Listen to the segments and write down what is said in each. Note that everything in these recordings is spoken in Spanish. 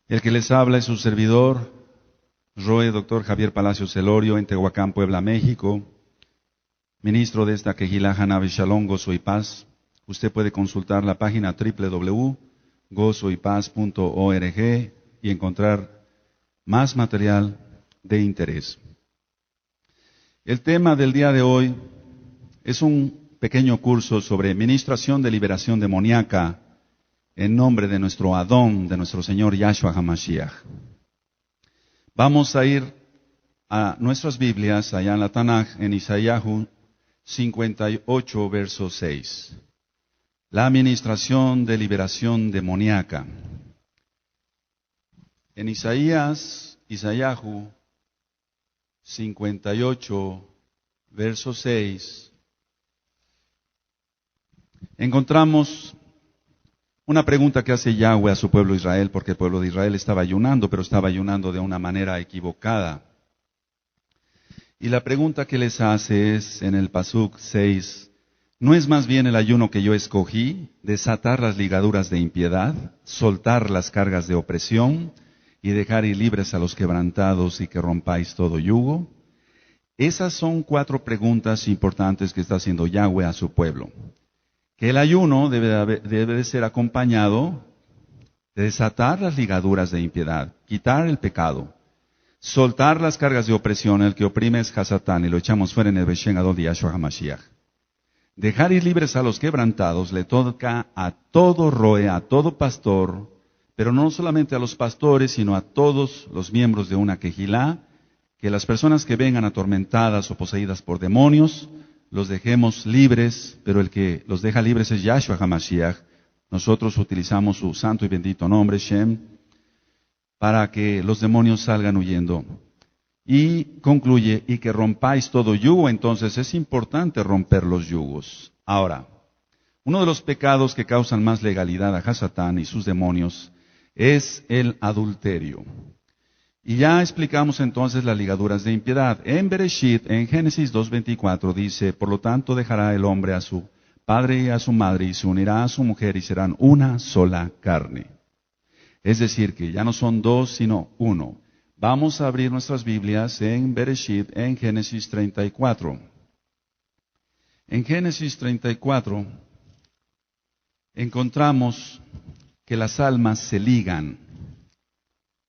El que les habla es su servidor, Roe Dr. Javier Palacios Celorio, en Tehuacán, Puebla, México, ministro de esta Quejilá Hanabe Shalom, Gozo y Paz. Usted puede consultar la página www.gozoypaz.org y encontrar más material de interés. El tema del día de hoy es un pequeño curso sobre ministración de liberación demoníaca en nombre de nuestro Adón, de nuestro Señor Yahshua HaMashiach. Vamos a ir a nuestras Biblias, allá en la Tanaj, en Isaíahu 58, verso 6. La ministración de liberación demoníaca. En Isaíahu 58, verso 6, encontramos una pregunta que hace Yahweh a su pueblo Israel, porque el pueblo de Israel estaba ayunando, pero estaba ayunando de una manera equivocada. Y la pregunta que les hace es, en el Pasuk 6, ¿no es más bien el ayuno que yo escogí, desatar las ligaduras de impiedad, soltar las cargas de opresión y dejar ir libres a los quebrantados y que rompáis todo yugo? Esas son 4 preguntas importantes que está haciendo Yahweh a su pueblo. Que el ayuno debe de ser acompañado de desatar las ligaduras de impiedad, quitar el pecado, soltar las cargas de opresión. El que oprime es Hasatán, y lo echamos fuera en el Beshen Adon de Yahshua HaMashiach. Dejar ir libres a los quebrantados le toca a todo roe, a todo pastor, pero no solamente a los pastores, sino a todos los miembros de una quejilá, que las personas que vengan atormentadas o poseídas por demonios, los dejemos libres, pero el que los deja libres es Yahshua HaMashiach. Nosotros utilizamos su santo y bendito nombre, Shem, para que los demonios salgan huyendo. Y concluye, y que rompáis todo yugo. Entonces es importante romper los yugos. Ahora, uno de los pecados que causan más legalidad a Hasatán y sus demonios es el adulterio. Y ya explicamos entonces las ligaduras de impiedad. En Bereshit, en Génesis 2:24, dice, por lo tanto dejará el hombre a su padre y a su madre y se unirá a su mujer y serán una sola carne. Es decir, que ya no son 2, sino 1. Vamos a abrir nuestras Biblias en Bereshit, en Génesis 34. En Génesis 34 encontramos que las almas se ligan,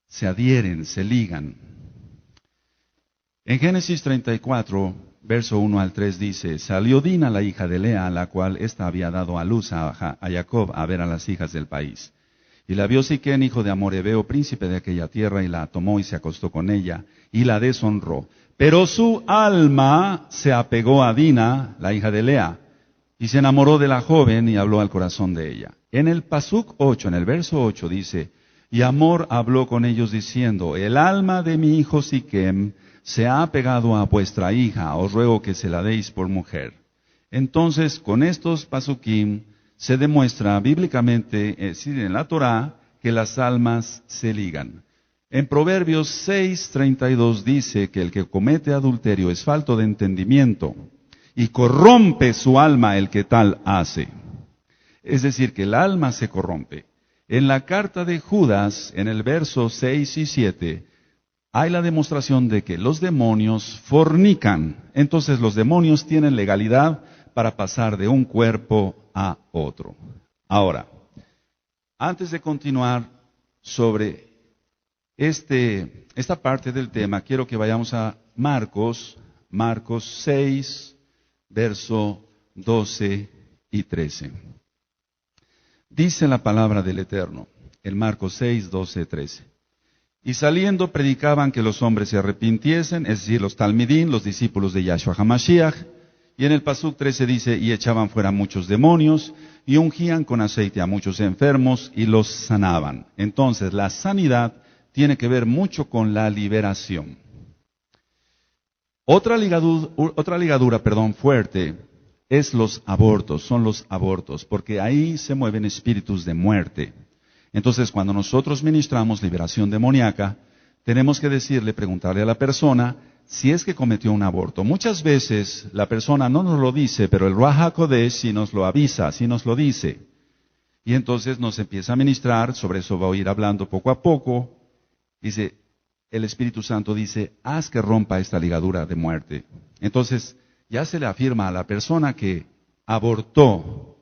se adhieren, se ligan. En Génesis 34, verso 1 al 3 dice, salió Dina, la hija de Lea, a la cual ésta había dado a luz a Jacob a ver a las hijas del país. Y la vio Siquén, hijo de Amorebeo, príncipe de aquella tierra, y la tomó y se acostó con ella, y la deshonró. Pero su alma se apegó a Dina, la hija de Lea, y se enamoró de la joven y habló al corazón de ella. En el Pasuk 8, en el verso 8 dice, y Amor habló con ellos diciendo, el alma de mi hijo Siquem se ha apegado a vuestra hija, os ruego que se la deis por mujer. Entonces, con estos pasukim se demuestra bíblicamente, es decir, en la Torá, que las almas se ligan. En Proverbios 6:32 dice que el que comete adulterio es falto de entendimiento y corrompe su alma el que tal hace. Es decir, que el alma se corrompe. En la carta de Judas, en el verso 6 y 7, hay la demostración de que los demonios fornican. Entonces los demonios tienen legalidad para pasar de un cuerpo a otro. Ahora, antes de continuar sobre esta parte del tema, quiero que vayamos a Marcos 6, verso 12 y 13. Dice la palabra del Eterno, en Marcos 6, 12, 13. Y saliendo predicaban que los hombres se arrepintiesen, es decir, los talmidín, los discípulos de Yahshua HaMashiach. Y en el Pasuk 13 dice, y echaban fuera muchos demonios, y ungían con aceite a muchos enfermos, y los sanaban. Entonces, la sanidad tiene que ver mucho con la liberación. Otra ligadura fuerte es los abortos, son los abortos, porque ahí se mueven espíritus de muerte. Entonces, cuando nosotros ministramos liberación demoníaca, tenemos que preguntarle a la persona si es que cometió un aborto. Muchas veces la persona no nos lo dice, pero el Ruach HaKodesh sí nos lo avisa, sí nos lo dice. Y entonces nos empieza a ministrar, sobre eso voy a ir hablando poco a poco. Dice, el Espíritu Santo dice, haz que rompa esta ligadura de muerte. Entonces, ya se le afirma a la persona que abortó,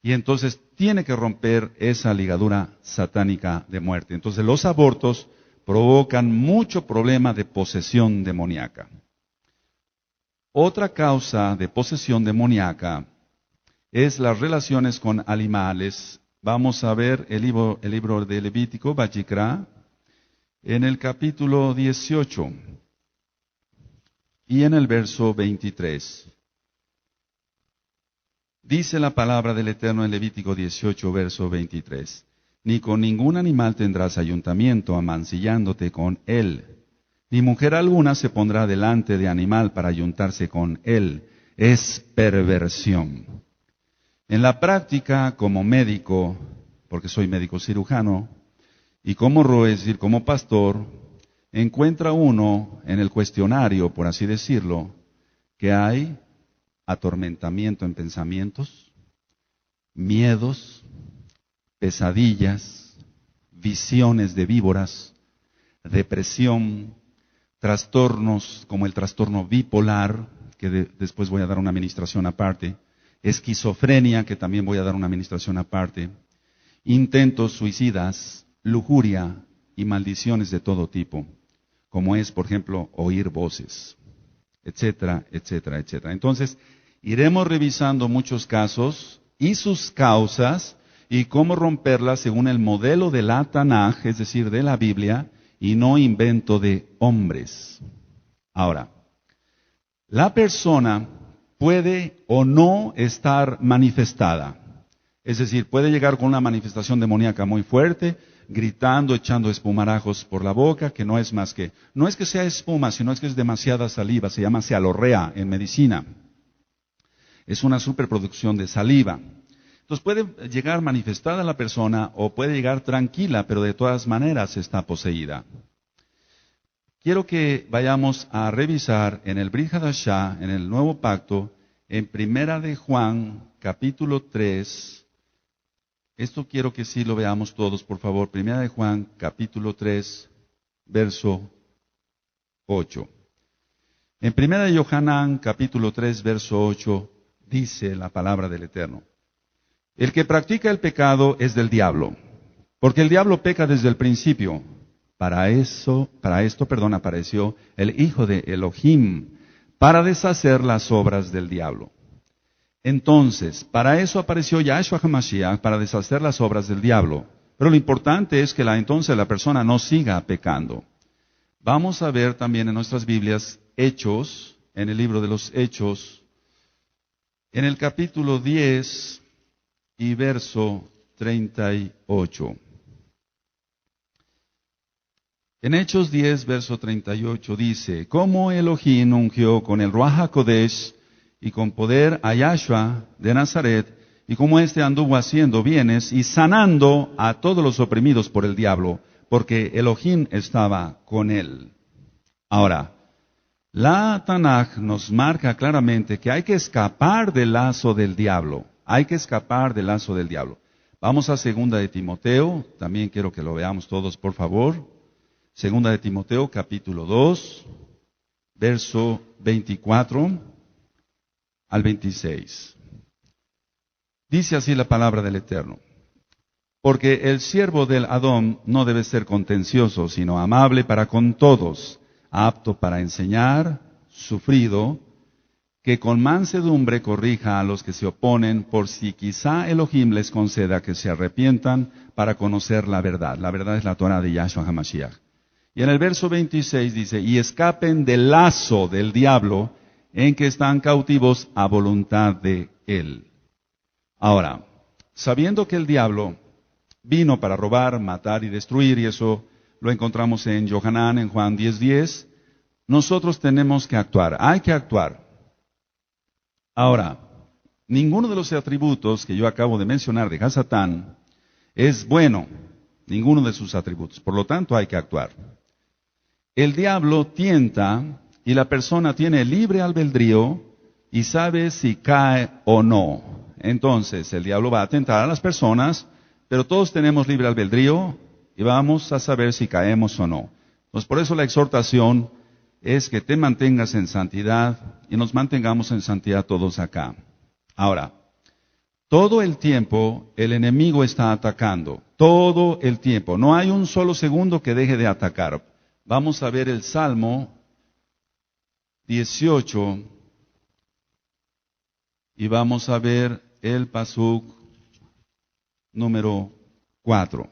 y entonces tiene que romper esa ligadura satánica de muerte. Entonces, los abortos provocan mucho problema de posesión demoníaca. Otra causa de posesión demoníaca es las relaciones con animales. Vamos a ver el libro de Levítico, Vayikra, en el capítulo 18 y en el verso 23. Dice la palabra del Eterno en Levítico 18, verso 23. Ni con ningún animal tendrás ayuntamiento, amancillándote con él. Ni mujer alguna se pondrá delante de animal para ayuntarse con él. Es perversión. En la práctica, como médico, porque soy médico cirujano, y como pastor, encuentra uno en el cuestionario, por así decirlo, que hay atormentamiento en pensamientos, miedos, pesadillas, visiones de víboras, depresión, trastornos como el trastorno bipolar, que después voy a dar una administración aparte, esquizofrenia, que también voy a dar una administración aparte, intentos suicidas, lujuria y maldiciones de todo tipo, como es, por ejemplo, oír voces, etcétera, etcétera, etcétera. Entonces, iremos revisando muchos casos y sus causas y cómo romperlas según el modelo de la Tanaj, es decir, de la Biblia, y no invento de hombres. Ahora, la persona puede o no estar manifestada. Es decir, puede llegar con una manifestación demoníaca muy fuerte, gritando, echando espumarajos por la boca, que no es más que, no es que sea espuma, sino es que es demasiada saliva, se llama cialorrea en medicina. Es una superproducción de saliva. Entonces puede llegar manifestada la persona o puede llegar tranquila, pero de todas maneras está poseída. Quiero que vayamos a revisar en el Brit Hadashah, en el Nuevo Pacto, en Primera de Juan, capítulo 3. Esto quiero que sí lo veamos todos, por favor. Primera de Juan, capítulo 3, verso 8. En Primera de Yohanan, capítulo 3, verso 8, dice la palabra del Eterno. El que practica el pecado es del diablo, porque el diablo peca desde el principio. Para esto, apareció el Hijo de Elohim, para deshacer las obras del diablo. Entonces, para eso apareció Yahshua HaMashiach, para deshacer las obras del diablo. Pero lo importante es que entonces la persona no siga pecando. Vamos a ver también en nuestras Biblias Hechos, en el libro de los Hechos, en el capítulo 10 y verso 38. En Hechos 10, verso 38 dice, como Elohim ungió con el Ruach HaKodesh y con poder a Yahshua de Nazaret, y como éste anduvo haciendo bienes y sanando a todos los oprimidos por el diablo, porque Elohim estaba con él. Ahora, la Tanaj nos marca claramente que hay que escapar del lazo del diablo. Hay que escapar del lazo del diablo. Vamos a Segunda de Timoteo, también quiero que lo veamos todos, por favor. Segunda de Timoteo, capítulo 2, verso 24 al 26. Dice así la palabra del Eterno. Porque el siervo del Adón no debe ser contencioso, sino amable para con todos, apto para enseñar, sufrido, que con mansedumbre corrija a los que se oponen, por si quizá Elohim les conceda que se arrepientan para conocer la verdad. La verdad es la Torah de Yahshua HaMashiach. Y en el verso 26 dice, y escapen del lazo del diablo en que están cautivos a voluntad de él. Ahora, sabiendo que el diablo vino para robar, matar y destruir, y eso lo encontramos en Yohanan, en Juan 10:10, nosotros tenemos que actuar, hay que actuar. Ahora, ninguno de los atributos que yo acabo de mencionar de Hasatán es bueno, ninguno de sus atributos, por lo tanto hay que actuar. El diablo tienta y la persona tiene libre albedrío y sabe si cae o no. Entonces, el diablo va a tentar a las personas pero todos tenemos libre albedrío y vamos a saber si caemos o no. Pues por eso la exhortación es que te mantengas en santidad y nos mantengamos en santidad todos acá. Ahora, todo el tiempo el enemigo está atacando, todo el tiempo. No hay un solo segundo que deje de atacar. Vamos a ver el Salmo 18 y vamos a ver el pasuk número 4.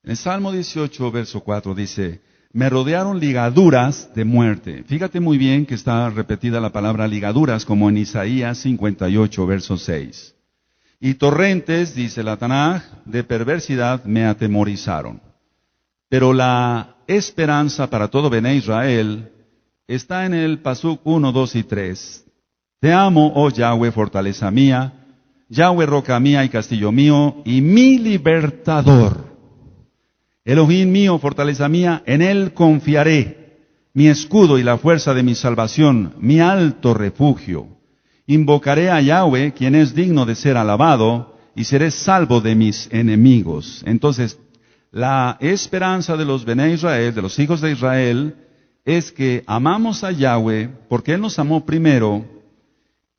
En el Salmo 18, verso 4 dice, me rodearon ligaduras de muerte. Fíjate muy bien que está repetida la palabra ligaduras como en Isaías 58, verso 6. Y torrentes, dice la Tanaj, de perversidad me atemorizaron. Pero la esperanza para todo Bené Israel está en el pasuk 1, 2 y 3. Te amo, oh Yahweh, fortaleza mía, Yahweh, roca mía y castillo mío, y mi libertador. Elohim mío, fortaleza mía, en él confiaré, mi escudo y la fuerza de mi salvación, mi alto refugio. Invocaré a Yahweh, quien es digno de ser alabado, y seré salvo de mis enemigos. Entonces, la esperanza de los Bené Israel, de los hijos de Israel, es que amamos a Yahweh porque Él nos amó primero,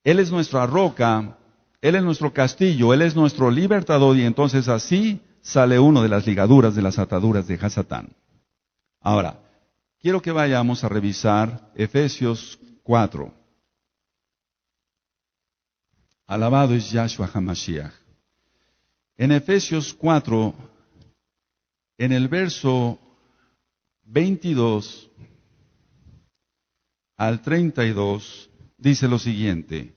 Él es nuestra roca, Él es nuestro castillo, Él es nuestro libertador, y entonces así sale uno de las ligaduras, de las ataduras de Hasatán. Ahora, quiero que vayamos a revisar Efesios 4. Alabado es Yahshua HaMashiach. En Efesios 4, en el verso 22 al 32, dice lo siguiente.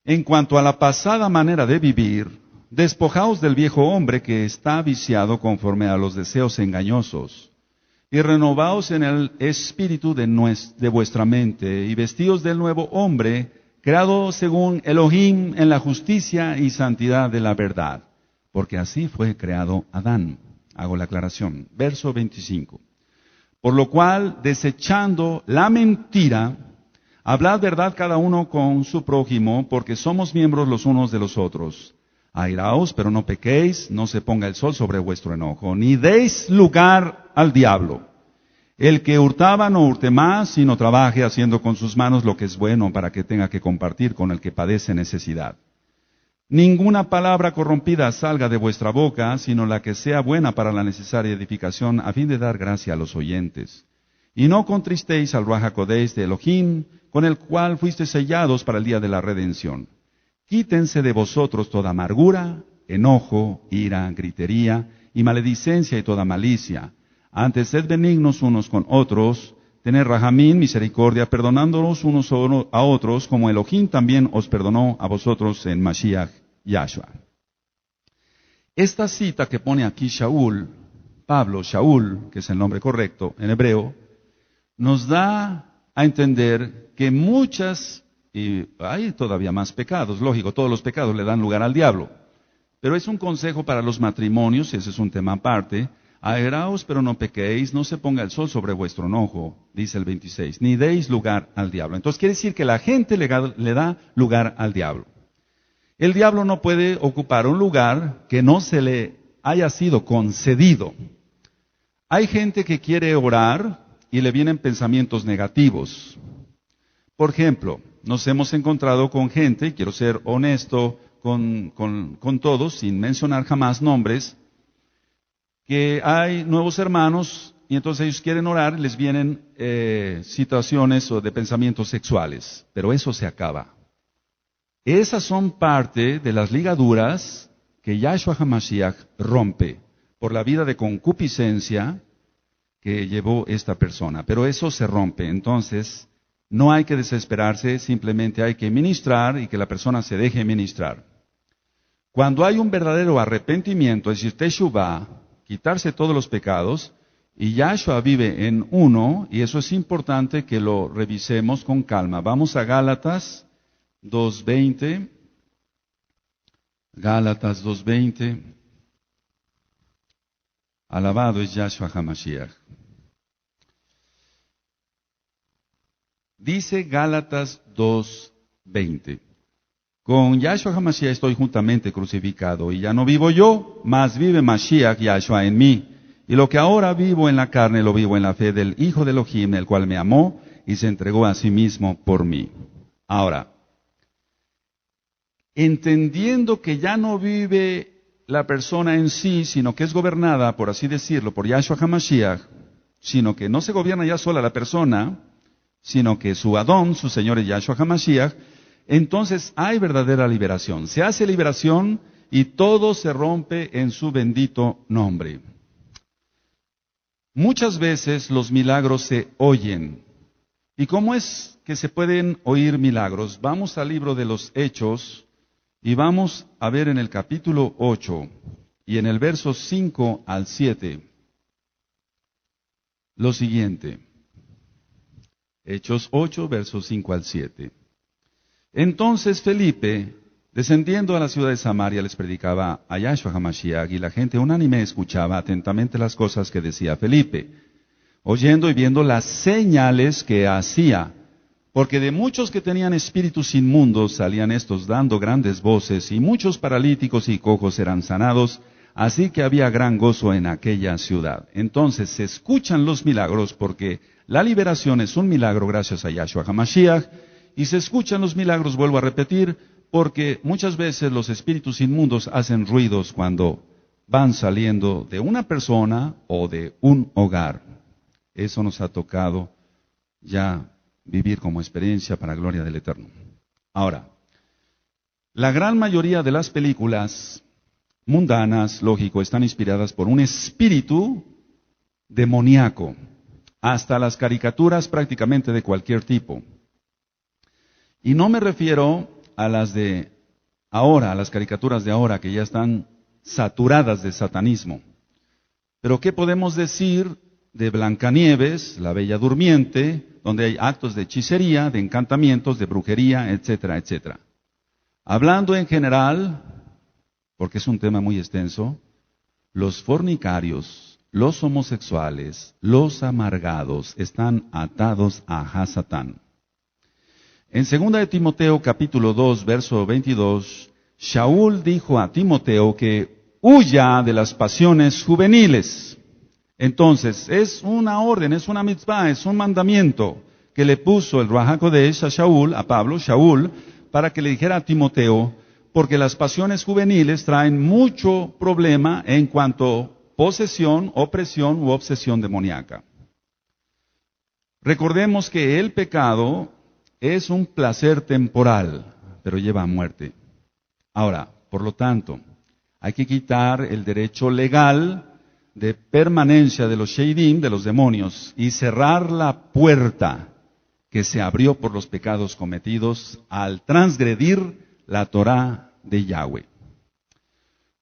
En cuanto a la pasada manera de vivir, despojaos del viejo hombre que está viciado conforme a los deseos engañosos, y renovaos en el espíritu de vuestra mente, y vestíos del nuevo hombre, creado según Elohim en la justicia y santidad de la verdad, porque así fue creado Adán. Hago la aclaración. Verso 25. Por lo cual, desechando la mentira, hablad verdad cada uno con su prójimo, porque somos miembros los unos de los otros. Airaos, pero no pequéis, no se ponga el sol sobre vuestro enojo, ni deis lugar al diablo. El que hurtaba no hurte más, sino trabaje haciendo con sus manos lo que es bueno para que tenga que compartir con el que padece necesidad. Ninguna palabra corrompida salga de vuestra boca, sino la que sea buena para la necesaria edificación, a fin de dar gracia a los oyentes. Y no contristéis al Ruach HaKodesh de Elohim, con el cual fuisteis sellados para el día de la redención. Quítense de vosotros toda amargura, enojo, ira, gritería y maledicencia y toda malicia. Antes sed benignos unos con otros, tened rajamín, misericordia, perdonándonos unos a otros, como Elohim también os perdonó a vosotros en Mashiach Yahshua. Esta cita que pone aquí Shaul, Pablo, Shaul, que es el nombre correcto en hebreo, nos da a entender que y hay todavía más pecados, lógico, todos los pecados le dan lugar al diablo. Pero es un consejo para los matrimonios, ese es un tema aparte. Airaos, pero no pequéis, no se ponga el sol sobre vuestro enojo, dice el 26, ni deis lugar al diablo. Entonces quiere decir que la gente le da lugar al diablo. El diablo no puede ocupar un lugar que no se le haya sido concedido. Hay gente que quiere orar y le vienen pensamientos negativos. Por ejemplo, nos hemos encontrado con gente, quiero ser honesto con todos, sin mencionar jamás nombres, que hay nuevos hermanos y entonces ellos quieren orar y les vienen situaciones o de pensamientos sexuales, pero eso se acaba. Esas son parte de las ligaduras que Yahshua HaMashiach rompe por la vida de concupiscencia que llevó esta persona, pero eso se rompe. Entonces, no hay que desesperarse, simplemente hay que ministrar y que la persona se deje ministrar. Cuando hay un verdadero arrepentimiento, es decir, teshuvah, quitarse todos los pecados, y Yahshua vive en uno, y eso es importante que lo revisemos con calma. Vamos a Gálatas 2:20. Gálatas 2:20. Alabado es Yahshua HaMashiach. Dice Gálatas 2:20. Con Yahshua HaMashiach estoy juntamente crucificado, y ya no vivo yo, mas vive Mashiach Yahshua en mí. Y lo que ahora vivo en la carne, lo vivo en la fe del Hijo de Elohim, el cual me amó y se entregó a sí mismo por mí. Ahora, entendiendo que ya no vive la persona en sí, sino que es gobernada, por así decirlo, por Yahshua HaMashiach, sino que no se gobierna ya sola la persona, sino que su Adón, su Señor es Yahshua HaMashiach, entonces hay verdadera liberación. Se hace liberación y todo se rompe en su bendito nombre. Muchas veces los milagros se oyen. ¿Y cómo es que se pueden oír milagros? Vamos al libro de los Hechos y vamos a ver en el capítulo 8 y en el verso 5 al 7 lo siguiente. Hechos 8, versos 5 al 7. Entonces Felipe, descendiendo a la ciudad de Samaria, les predicaba a Yahshua HaMashiach, y la gente unánime escuchaba atentamente las cosas que decía Felipe, oyendo y viendo las señales que hacía, porque de muchos que tenían espíritus inmundos salían estos dando grandes voces, y muchos paralíticos y cojos eran sanados, así que había gran gozo en aquella ciudad. Entonces se escuchan los milagros, porque la liberación es un milagro gracias a Yahshua HaMashiach, y se escuchan los milagros, vuelvo a repetir, porque muchas veces los espíritus inmundos hacen ruidos cuando van saliendo de una persona o de un hogar. Eso nos ha tocado ya vivir como experiencia para gloria del Eterno. Ahora, la gran mayoría de las películas mundanas, lógico, están inspiradas por un espíritu demoníaco, hasta las caricaturas prácticamente de cualquier tipo. Y no me refiero a las de ahora, a las caricaturas de ahora, que ya están saturadas de satanismo. Pero ¿qué podemos decir de Blancanieves, la Bella Durmiente, donde hay actos de hechicería, de encantamientos, de brujería, etcétera, etcétera? Hablando en general, porque es un tema muy extenso, los fornicarios, los homosexuales, los amargados están atados a Hasatán. En 2 de Timoteo capítulo 2, verso 22, Shaul dijo a Timoteo que huya de las pasiones juveniles. Entonces, es una orden, es una mitzvah, es un mandamiento que le puso el Ruach HaKodesh a Shaul, a Pablo, Shaul, para que le dijera a Timoteo, porque las pasiones juveniles traen mucho problema en cuanto a posesión, opresión u obsesión demoníaca. Recordemos que el pecado es un placer temporal, pero lleva a muerte. Ahora, por lo tanto, hay que quitar el derecho legal de permanencia de los sheidim, de los demonios, y cerrar la puerta que se abrió por los pecados cometidos al transgredir la Torá de Yahweh.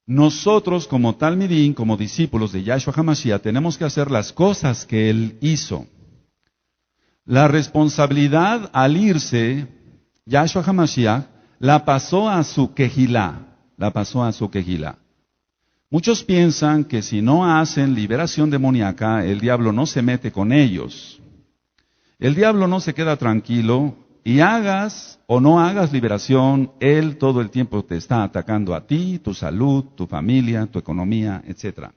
Nosotros, como Talmidim, como discípulos de Yahshua HaMashiach, tenemos que hacer las cosas que Él hizo. La responsabilidad al irse, Yahshua HaMashiach, la pasó a su Kehilá. Muchos piensan que si no hacen liberación demoníaca, el diablo no se mete con ellos. El diablo no se queda tranquilo, y hagas o no hagas liberación, él todo el tiempo te está atacando a ti, tu salud, tu familia, tu economía, etc.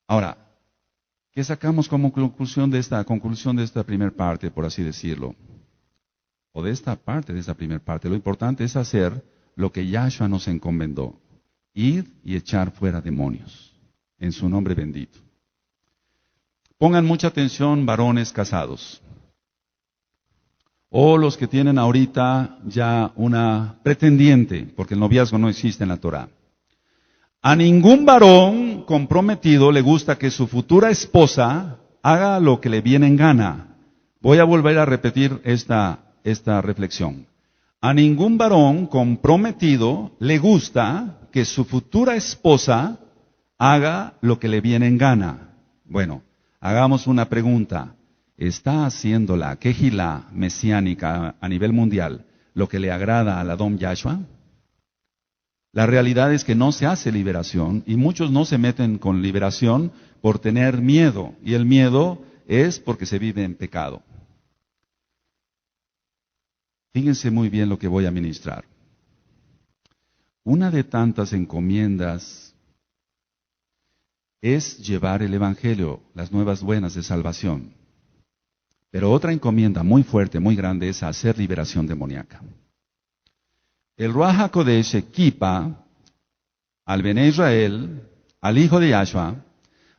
Ahora, ¿qué sacamos como conclusión de esta primera parte, por así decirlo? O de esta primera parte. Lo importante es hacer lo que Yahshua nos encomendó. Ir y echar fuera demonios. En su nombre bendito. Pongan mucha atención, varones casados. O los que tienen ahorita ya una pretendiente, porque el noviazgo no existe en la Torá. A ningún varón comprometido le gusta que su futura esposa haga lo que le viene en gana. Voy a volver a repetir esta reflexión. A ningún varón comprometido le gusta que su futura esposa haga lo que le viene en gana. Bueno, hagamos una pregunta. ¿Está haciendo la Kehilá mesiánica a nivel mundial lo que le agrada al Adón Yahshua? La realidad es que no se hace liberación y muchos no se meten con liberación por tener miedo. Y el miedo es porque se vive en pecado. Fíjense muy bien lo que voy a ministrar. Una de tantas encomiendas es llevar el Evangelio, las nuevas buenas de salvación. Pero otra encomienda muy fuerte, muy grande, es hacer liberación demoníaca. El Ruach HaKodesh equipa al Bene Israel, al hijo de Yahshua,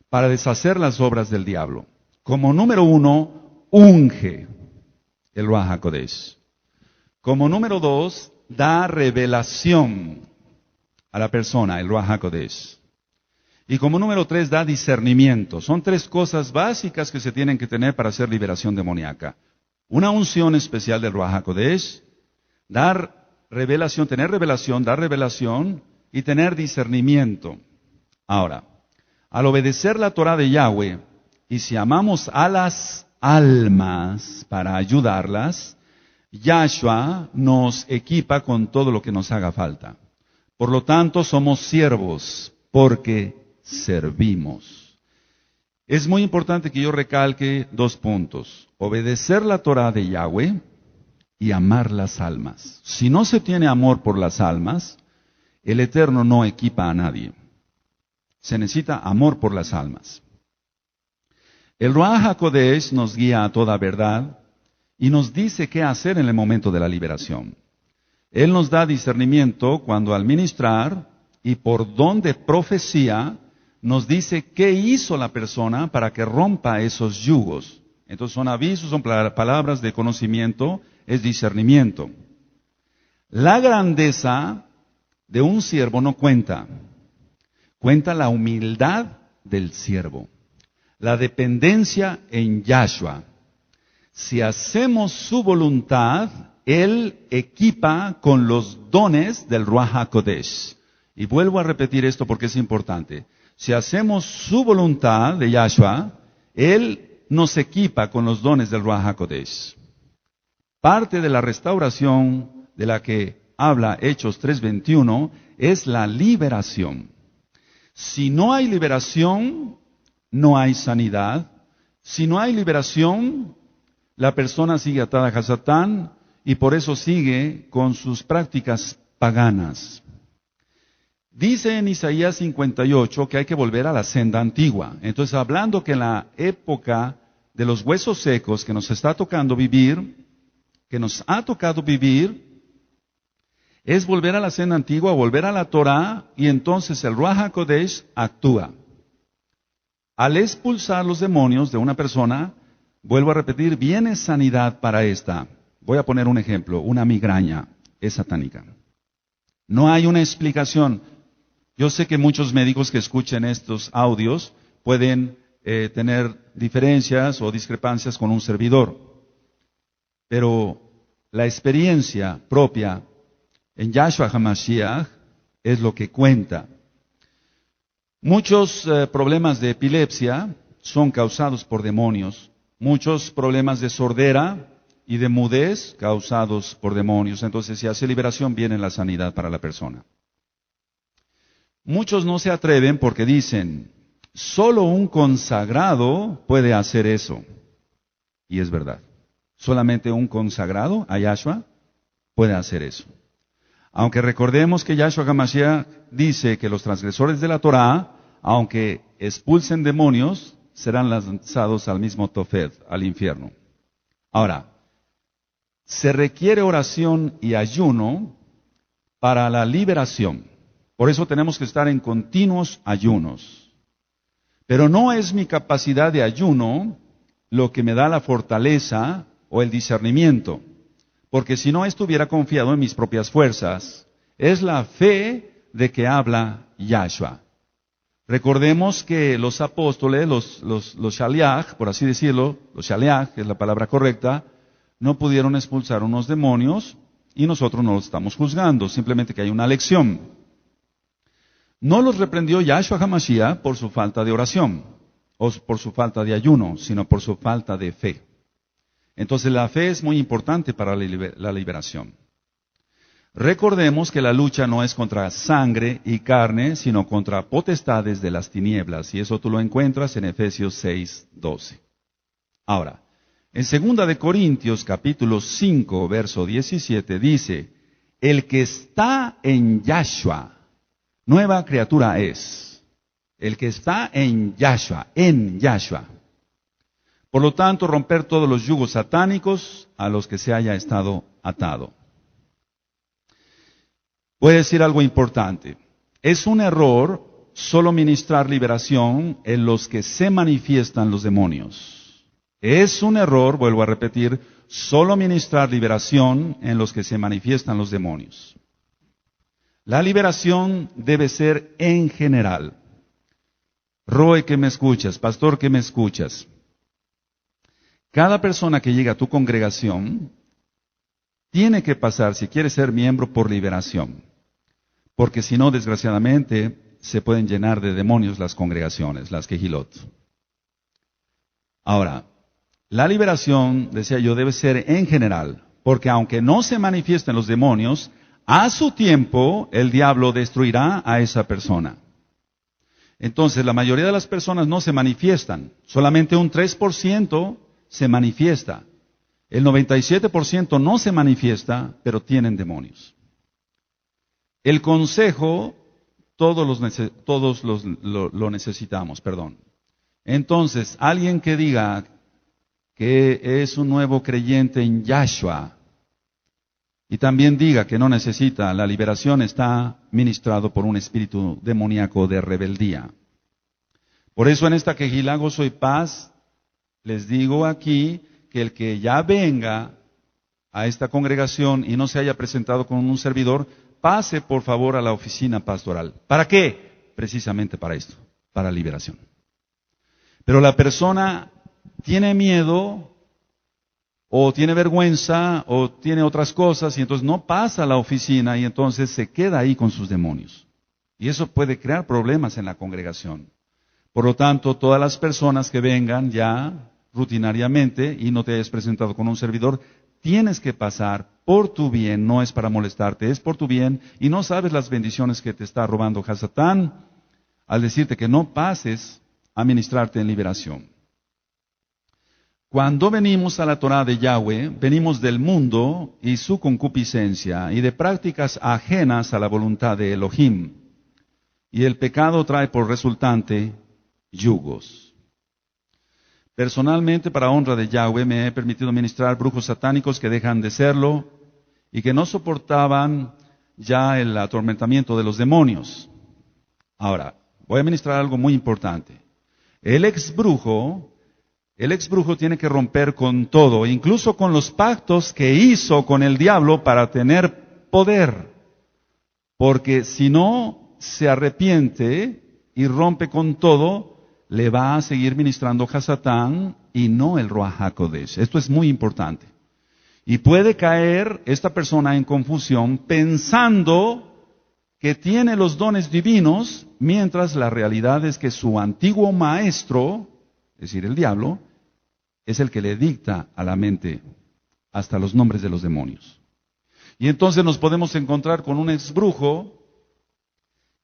para deshacer las obras del diablo. Como número 1, unge el Ruach HaKodesh. Como número 2, da revelación a la persona, el Ruach HaKodesh. Y como número 3, da discernimiento. Son 3 cosas básicas que se tienen que tener para hacer liberación demoníaca. Una unción especial del Ruach HaKodesh, dar revelación, tener revelación, dar revelación y tener discernimiento. Ahora, al obedecer la Torah de Yahweh, y si amamos a las almas para ayudarlas, Yahshua nos equipa con todo lo que nos haga falta. Por lo tanto, somos siervos, porque servimos. Es muy importante que yo recalque 2 puntos. Obedecer la Torah de Yahweh y amar las almas. Si no se tiene amor por las almas, el Eterno no equipa a nadie. Se necesita amor por las almas. El Ruach HaKodesh nos guía a toda verdad y nos dice qué hacer en el momento de la liberación. Él nos da discernimiento cuando al ministrar y por don de profecía nos dice qué hizo la persona para que rompa esos yugos. Entonces son avisos, son palabras de conocimiento, es discernimiento. La grandeza de un siervo no cuenta. Cuenta la humildad del siervo, la dependencia en Yahshua. Si hacemos su voluntad, Él equipa con los dones del Ruach HaKodesh. Y vuelvo a repetir esto porque es importante. Si hacemos su voluntad de Yahshua, Él nos equipa con los dones del Ruach HaKodesh. Parte de la restauración de la que habla Hechos 3:21 es la liberación. Si no hay liberación, no hay sanidad. Si no hay liberación, la persona sigue atada a Satán y por eso sigue con sus prácticas paganas. Dice en Isaías 58 que hay que volver a la senda antigua. Entonces, hablando que en la época de los huesos secos que nos está tocando vivir, que nos ha tocado vivir, es volver a la senda antigua, volver a la Torah, y entonces el Ruach HaKodesh actúa. Al expulsar los demonios de una persona, vuelvo a repetir, viene sanidad para esta. Voy a poner un ejemplo, una migraña es satánica. No hay una explicación. Yo sé que muchos médicos que escuchen estos audios pueden tener diferencias o discrepancias con un servidor. Pero la experiencia propia en Yahshua HaMashiach es lo que cuenta. Muchos problemas de epilepsia son causados por demonios. Muchos problemas de sordera y de mudez causados por demonios. Entonces, si hace liberación, viene la sanidad para la persona. Muchos no se atreven porque dicen, solo un consagrado puede hacer eso. Y es verdad. Solamente un consagrado a Yahshua puede hacer eso. Aunque recordemos que Yahshua HaMashiach dice que los transgresores de la Torah, aunque expulsen demonios, serán lanzados al mismo Tofet, al infierno. Ahora, se requiere oración y ayuno para la liberación. Por eso tenemos que estar en continuos ayunos. Pero no es mi capacidad de ayuno lo que me da la fortaleza o el discernimiento. Porque si no estuviera confiado en mis propias fuerzas, es la fe de que habla Yahshua. Recordemos que los apóstoles, los shaliach, por así decirlo, los shaliach, que es la palabra correcta, no pudieron expulsar unos demonios y nosotros no los estamos juzgando, simplemente que hay una lección. No los reprendió Yahshua HaMashiach por su falta de oración o por su falta de ayuno, sino por su falta de fe. Entonces la fe es muy importante para la liberación. Recordemos que la lucha no es contra sangre y carne, sino contra potestades de las tinieblas. Y eso tú lo encuentras en Efesios 6:12. Ahora, en 2 de Corintios capítulo 5, verso 17 dice, El que está en Yahshua, nueva criatura es. El que está en Yahshua. Por lo tanto, romper todos los yugos satánicos a los que se haya estado atado. Voy a decir algo importante. Es un error solo ministrar liberación en los que se manifiestan los demonios. Es un error, vuelvo a repetir, solo ministrar liberación en los que se manifiestan los demonios. La liberación debe ser en general. Roe que me escuchas, pastor que me escuchas. Cada persona que llega a tu congregación tiene que pasar, si quiere ser miembro, por liberación. Porque si no, desgraciadamente, se pueden llenar de demonios las congregaciones, las quejilot. Ahora, la liberación, decía yo, debe ser en general. Porque aunque no se manifiesten los demonios, a su tiempo el diablo destruirá a esa persona. Entonces, la mayoría de las personas no se manifiestan. Solamente un 3% se manifiesta. El 97% no se manifiesta, pero tienen demonios. El consejo, todos lo necesitamos, Entonces, alguien que diga que es un nuevo creyente en Yahshua y también diga que no necesita la liberación, está ministrado por un espíritu demoníaco de rebeldía. Por eso en esta quejilá Gozo y Paz les digo aquí que el que ya venga a esta congregación y no se haya presentado con un servidor, pase por favor a la oficina pastoral. ¿Para qué? Precisamente para esto, para liberación. Pero la persona tiene miedo, o tiene vergüenza, o tiene otras cosas, y entonces no pasa a la oficina, y entonces se queda ahí con sus demonios. Y eso puede crear problemas en la congregación. Por lo tanto, todas las personas que vengan ya rutinariamente y no te hayas presentado con un servidor, tienes que pasar por tu bien, no es para molestarte, es por tu bien, y no sabes las bendiciones que te está robando Hasatán al decirte que no pases a ministrarte en liberación. Cuando venimos a la Torá de Yahweh, venimos del mundo y su concupiscencia y de prácticas ajenas a la voluntad de Elohim. Y el pecado trae por resultante yugos. Personalmente, para honra de Yahweh, me he permitido ministrar brujos satánicos que dejan de serlo y que no soportaban ya el atormentamiento de los demonios. Ahora, voy a ministrar algo muy importante. El ex brujo tiene que romper con todo, incluso con los pactos que hizo con el diablo para tener poder. Porque si no se arrepiente y rompe con todo, le va a seguir ministrando Hasatán y no el Ruach HaKodesh. Esto es muy importante. Y puede caer esta persona en confusión pensando que tiene los dones divinos, mientras la realidad es que su antiguo maestro, es decir, el diablo, es el que le dicta a la mente hasta los nombres de los demonios. Y entonces nos podemos encontrar con un exbrujo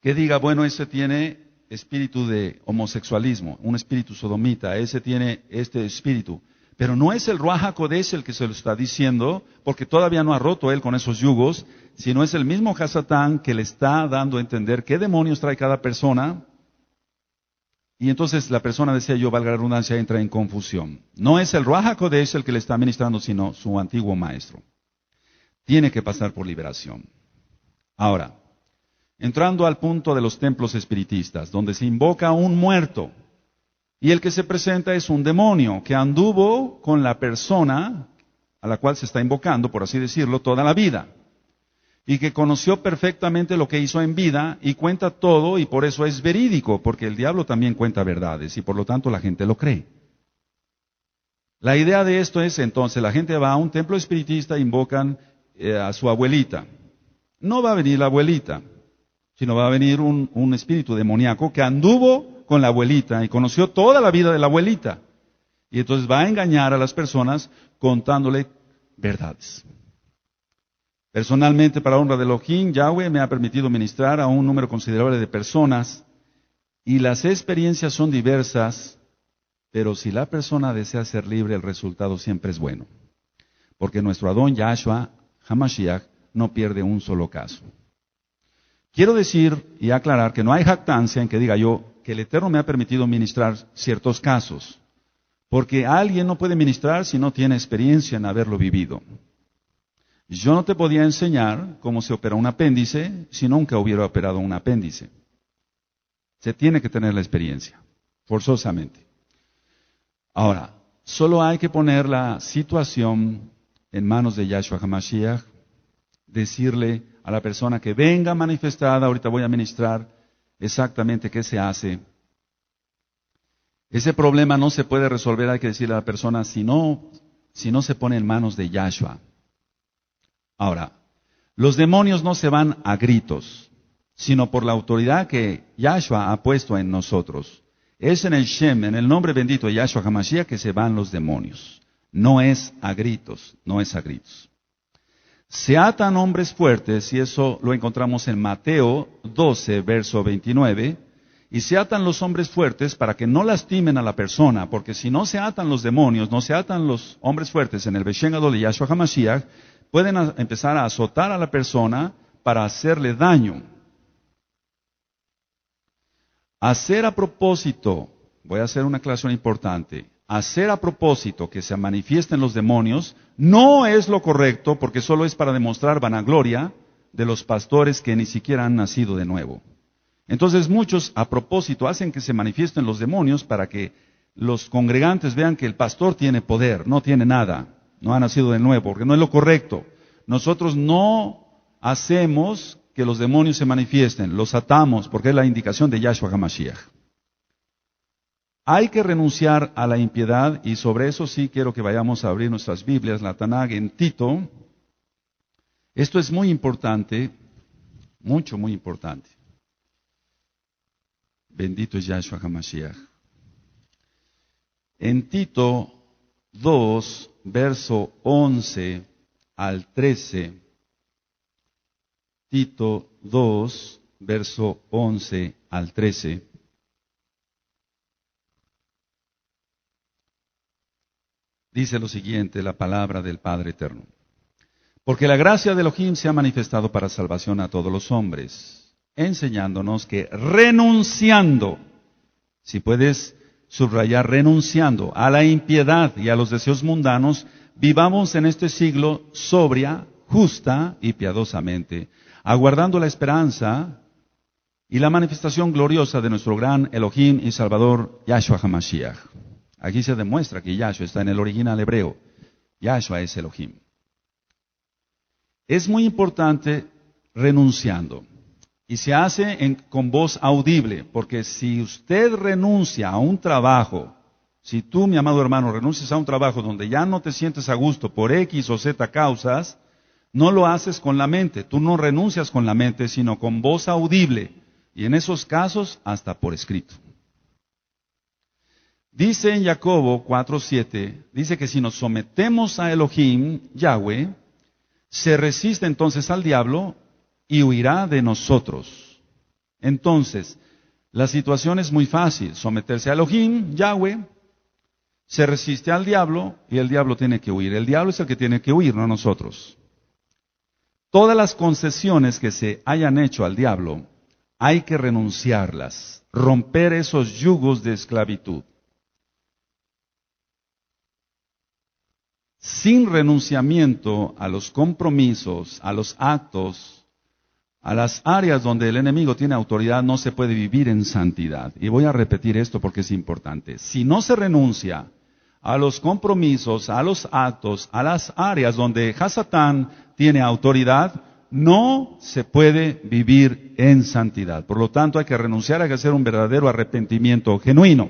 que diga, bueno, ese tiene espíritu de homosexualismo, un espíritu sodomita, ese tiene este espíritu. Pero no es el Ruach HaKodesh el que se lo está diciendo, porque todavía no ha roto él con esos yugos, sino es el mismo Hasatán que le está dando a entender qué demonios trae cada persona. Y entonces la persona, decía yo, valga la redundancia, entra en confusión. No es el Ruach HaKodesh el que le está ministrando, sino su antiguo maestro. Tiene que pasar por liberación. Ahora, entrando al punto de los templos espiritistas, donde se invoca a un muerto, y el que se presenta es un demonio que anduvo con la persona a la cual se está invocando, por así decirlo, toda la vida, y que conoció perfectamente lo que hizo en vida y cuenta todo, y por eso es verídico, porque el diablo también cuenta verdades, y por lo tanto la gente lo cree. La idea de esto es, entonces, la gente va a un templo espiritista e invocan a su abuelita. No va a venir la abuelita, sino va a venir un espíritu demoníaco que anduvo con la abuelita y conoció toda la vida de la abuelita. Y entonces va a engañar a las personas contándole verdades. Personalmente, para honra de Elohim, Yahweh me ha permitido ministrar a un número considerable de personas y las experiencias son diversas, pero si la persona desea ser libre, el resultado siempre es bueno. Porque nuestro Adón Yahshua HaMashiach no pierde un solo caso. Quiero decir y aclarar que no hay jactancia en que diga yo que el Eterno me ha permitido ministrar ciertos casos, porque alguien no puede ministrar si no tiene experiencia en haberlo vivido. Yo no te podía enseñar cómo se opera un apéndice si nunca hubiera operado un apéndice. Se tiene que tener la experiencia, forzosamente. Ahora, solo hay que poner la situación en manos de Yahshua HaMashiach, decirle a la persona que venga manifestada, ahorita voy a ministrar exactamente qué se hace. Ese problema no se puede resolver, hay que decirle a la persona, si no se pone en manos de Yahshua. Ahora, los demonios no se van a gritos, sino por la autoridad que Yahshua ha puesto en nosotros. Es en el Shem, en el nombre bendito de Yahshua HaMashiach, que se van los demonios. No es a gritos, no es a gritos. Se atan hombres fuertes, y eso lo encontramos en Mateo 12, verso 29, y se atan los hombres fuertes para que no lastimen a la persona, porque si no se atan los demonios, no se atan los hombres fuertes en el Beshem Gadol de Yahshua HaMashiach, pueden empezar a azotar a la persona para hacerle daño. Hacer a propósito, voy a hacer una aclaración importante, hacer a propósito que se manifiesten los demonios no es lo correcto porque solo es para demostrar vanagloria de los pastores que ni siquiera han nacido de nuevo. Entonces muchos a propósito hacen que se manifiesten los demonios para que los congregantes vean que el pastor tiene poder, no tiene nada, no ha nacido de nuevo, porque no es lo correcto. Nosotros no hacemos que los demonios se manifiesten, los atamos porque es la indicación de Yahshua HaMashiach. Hay que renunciar a la impiedad y sobre eso sí quiero que vayamos a abrir nuestras Biblias, la Tanaj en Tito. Esto es muy importante, mucho, muy importante. Bendito es Yahshua HaMashiach. En Tito 2, verso 11 al 13, Tito 2, verso 11 al 13. Dice lo siguiente, la palabra del Padre Eterno. Porque la gracia de Elohim se ha manifestado para salvación a todos los hombres, enseñándonos que renunciando, si puedes subrayar, renunciando a la impiedad y a los deseos mundanos, vivamos en este siglo sobria, justa y piadosamente, aguardando la esperanza y la manifestación gloriosa de nuestro gran Elohim y Salvador, Yahshua HaMashiach. Aquí se demuestra que Yahshua está en el original hebreo. Yahshua es Elohim. Es muy importante renunciando. Y se hace con voz audible, porque si usted renuncia a un trabajo, si tú, mi amado hermano, renuncias a un trabajo donde ya no te sientes a gusto por X o Z causas, no lo haces con la mente. Tú no renuncias con la mente, sino con voz audible. Y en esos casos, hasta por escrito. Dice en Jacobo 4:7, dice que si nos sometemos a Elohim, Yahweh, se resiste entonces al diablo y huirá de nosotros. Entonces, la situación es muy fácil. Someterse a Elohim, Yahweh, se resiste al diablo y el diablo tiene que huir. El diablo es el que tiene que huir, no nosotros. Todas las concesiones que se hayan hecho al diablo, hay que renunciarlas, romper esos yugos de esclavitud. Sin renunciamiento a los compromisos, a los actos, a las áreas donde el enemigo tiene autoridad, no se puede vivir en santidad. Y voy a repetir esto porque es importante. Si no se renuncia a los compromisos, a los actos, a las áreas donde Hasatán tiene autoridad, no se puede vivir en santidad. Por lo tanto, hay que renunciar, hay que hacer un verdadero arrepentimiento genuino.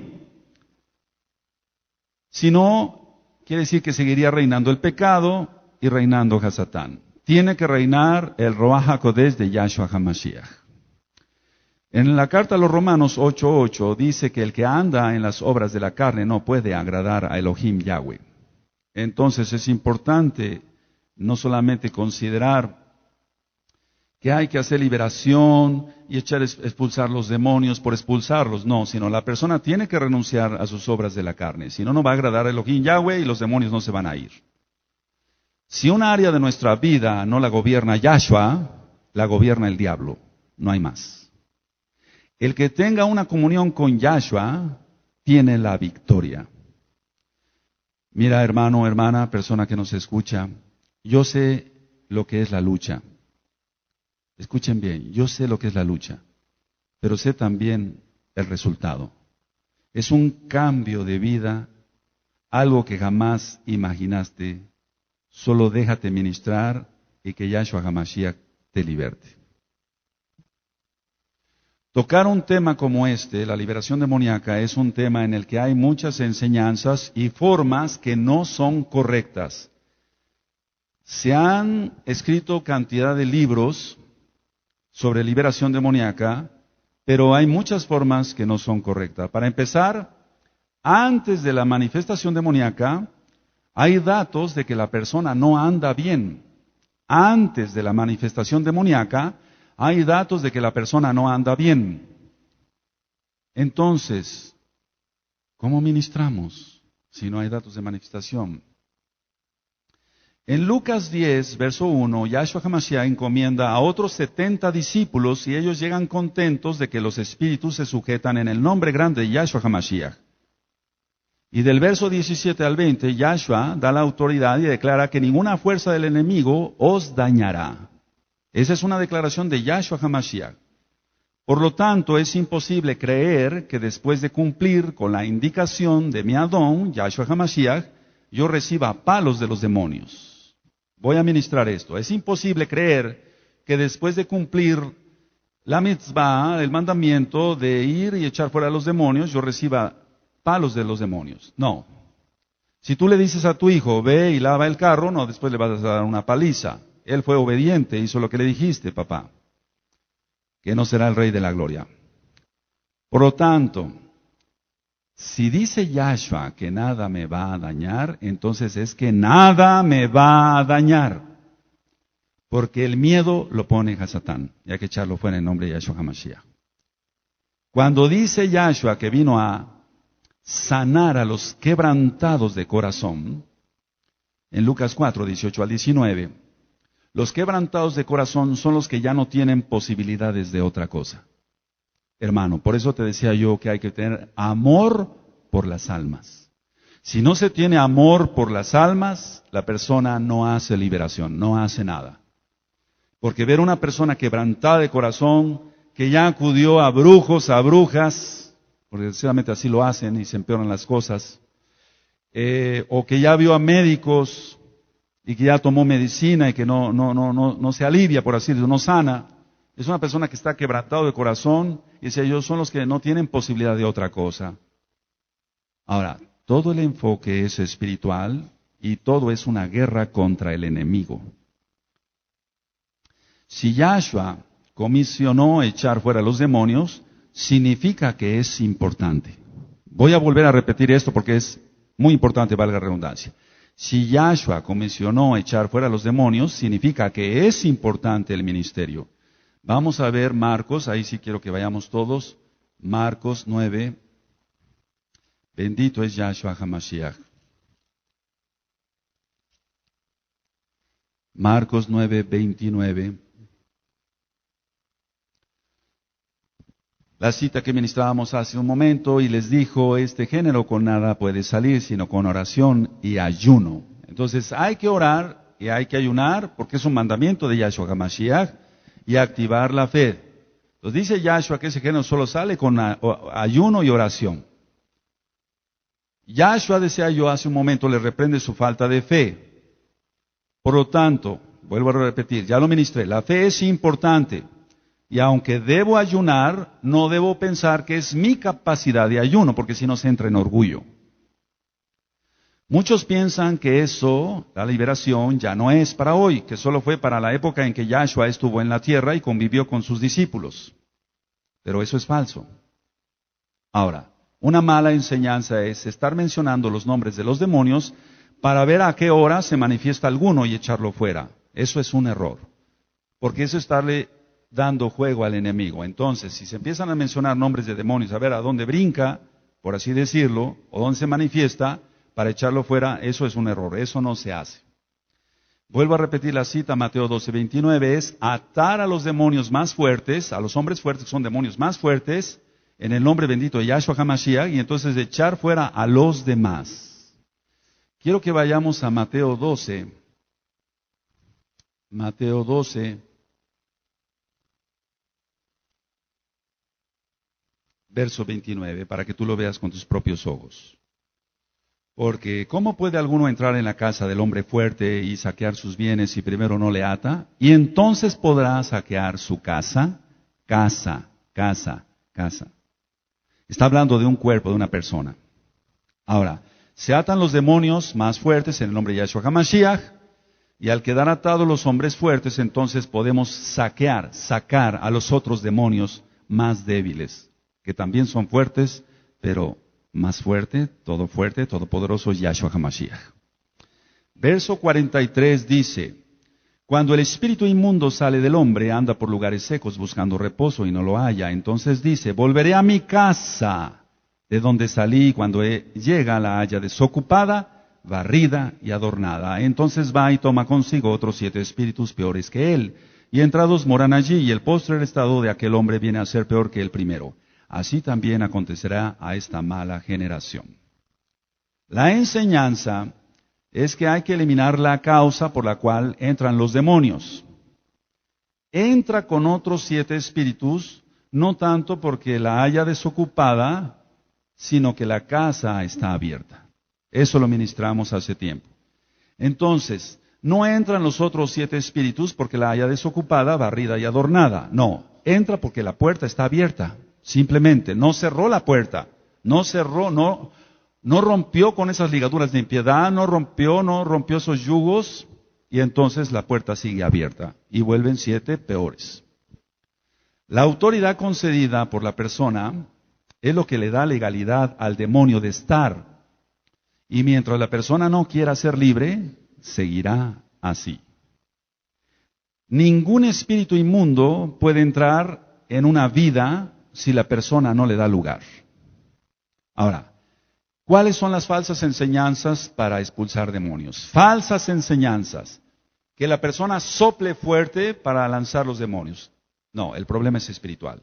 Si no, quiere decir que seguiría reinando el pecado y reinando Hasatán. Tiene que reinar el Ruach HaKodesh de Yahshua HaMashiach. En la carta a los Romanos 8:8 dice que el que anda en las obras de la carne no puede agradar a Elohim Yahweh. Entonces es importante no solamente considerar que hay que hacer liberación y expulsar los demonios por expulsarlos, no, sino la persona tiene que renunciar a sus obras de la carne, si no, no va a agradar a Elohim Yahweh y los demonios no se van a ir. Si un área de nuestra vida no la gobierna Yahshua, la gobierna el diablo. No hay más. El que tenga una comunión con Yahshua tiene la victoria. Mira, hermano, hermana, persona que nos escucha, yo sé lo que es la lucha. Escuchen bien, yo sé lo que es la lucha, pero sé también el resultado. Es un cambio de vida, algo que jamás imaginaste. Solo déjate ministrar y que Yahshua HaMashiach te liberte. Tocar un tema como este, la liberación demoníaca, es un tema en el que hay muchas enseñanzas y formas que no son correctas. Se han escrito cantidad de libros sobre liberación demoníaca, pero hay muchas formas que no son correctas. Para empezar, antes de la manifestación demoníaca, hay datos de que la persona no anda bien. Antes de la manifestación demoníaca, hay datos de que la persona no anda bien. Entonces, ¿cómo ministramos si no hay datos de manifestación? En Lucas 10, verso 1, Yahshua HaMashiach encomienda a otros 70 discípulos y ellos llegan contentos de que los espíritus se sujetan en el nombre grande de Yahshua HaMashiach. Y del verso 17 al 20, Yahshua da la autoridad y declara que ninguna fuerza del enemigo os dañará. Esa es una declaración de Yahshua HaMashiach. Por lo tanto, es imposible creer que después de cumplir con la indicación de mi Adón, Yahshua HaMashiach, yo reciba palos de los demonios. Voy a ministrar esto. Es imposible creer que después de cumplir la mitzvah, el mandamiento de ir y echar fuera a los demonios, yo reciba palos de los demonios. No. Si tú le dices a tu hijo, ve y lava el carro, no, después le vas a dar una paliza. Él fue obediente, hizo lo que le dijiste, papá. Que no será el rey de la gloria. Por lo tanto, si dice Yahshua que nada me va a dañar, entonces es que nada me va a dañar. Porque el miedo lo pone Hasatán, y hay que echarlo fuera en nombre de Yahshua HaMashiach. Cuando dice Yahshua que vino a sanar a los quebrantados de corazón, en Lucas 4, 18 al 19, los quebrantados de corazón son los que ya no tienen posibilidades de otra cosa. Hermano, por eso te decía yo que hay que tener amor por las almas. Si no se tiene amor por las almas, la persona no hace liberación, no hace nada. Porque ver una persona quebrantada de corazón, que ya acudió a brujos, a brujas, porque desgraciadamente así lo hacen y se empeoran las cosas, o que ya vio a médicos y que ya tomó medicina y que no se alivia, por así decirlo, no sana, es una persona que está quebrantado de corazón y dice, ellos son los que no tienen posibilidad de otra cosa. Ahora, todo el enfoque es espiritual y todo es una guerra contra el enemigo. Si Yahshua comisionó echar fuera a los demonios, significa que es importante. Voy a volver a repetir esto porque es muy importante, valga la redundancia. Si Yahshua comisionó echar fuera a los demonios, significa que es importante el ministerio. Vamos a ver Marcos, ahí sí quiero que vayamos todos. Marcos 9. Bendito es Yahshua HaMashiach. Marcos 9, 29. La cita que ministrábamos hace un momento y les dijo, este género con nada puede salir, sino con oración y ayuno. Entonces hay que orar y hay que ayunar porque es un mandamiento de Yahshua HaMashiach y activar la fe. Entonces dice Yahshua que ese género solo sale con ayuno y oración. Yahshua, decía yo hace un momento, le reprende su falta de fe. Por lo tanto, vuelvo a repetir, ya lo ministré, la fe es importante. Y aunque debo ayunar, no debo pensar que es mi capacidad de ayuno, porque si no se entra en orgullo. Muchos piensan que eso, la liberación, ya no es para hoy, que solo fue para la época en que Yahshua estuvo en la tierra y convivió con sus discípulos. Pero eso es falso. Ahora, una mala enseñanza es estar mencionando los nombres de los demonios para ver a qué hora se manifiesta alguno y echarlo fuera. Eso es un error, porque eso es estarle dando juego al enemigo. Entonces, si se empiezan a mencionar nombres de demonios, a ver a dónde brinca, por así decirlo, o dónde se manifiesta, para echarlo fuera, eso es un error, eso no se hace. Vuelvo a repetir la cita, Mateo 12:29, es atar a los demonios más fuertes, a los hombres fuertes que son demonios más fuertes, en el nombre bendito de Yahshua HaMashiach, y entonces echar fuera a los demás. Quiero que vayamos a Mateo 12. Mateo 12, verso 29, para que tú lo veas con tus propios ojos. Porque ¿cómo puede alguno entrar en la casa del hombre fuerte y saquear sus bienes si primero no le ata? Y entonces podrá saquear su casa. Casa. Está hablando de un cuerpo, de una persona. Ahora, se atan los demonios más fuertes en el nombre de Yahshua HaMashiach, y al quedar atados los hombres fuertes, entonces podemos sacar a los otros demonios más débiles, que también son fuertes, pero más fuerte, todopoderoso Yahshua HaMashiach. Verso 43 dice, cuando el espíritu inmundo sale del hombre, anda por lugares secos buscando reposo y no lo halla. Entonces dice, volveré a mi casa, de donde salí, cuando llega la halla desocupada, barrida y adornada. Entonces va y toma consigo otros 7 espíritus peores que él, y entrados moran allí, y el postrer estado de aquel hombre viene a ser peor que el primero. Así también acontecerá a esta mala generación. La enseñanza es que hay que eliminar la causa por la cual entran los demonios. Entra con otros 7 espíritus, no tanto porque la haya desocupada, sino que la casa está abierta. Eso lo ministramos hace tiempo. Entonces, no entran los otros 7 espíritus porque la haya desocupada, barrida y adornada. No, entra porque la puerta está abierta. Simplemente, no cerró la puerta, no rompió con esas ligaduras de impiedad, no rompió esos yugos, y entonces la puerta sigue abierta, y vuelven 7 peores. La autoridad concedida por la persona es lo que le da legalidad al demonio de estar, y mientras la persona no quiera ser libre, seguirá así. Ningún espíritu inmundo puede entrar en una vida si la persona no le da lugar. Ahora, ¿cuáles son las falsas enseñanzas para expulsar demonios? Falsas enseñanzas. Que la persona sople fuerte para lanzar los demonios. No, el problema es espiritual.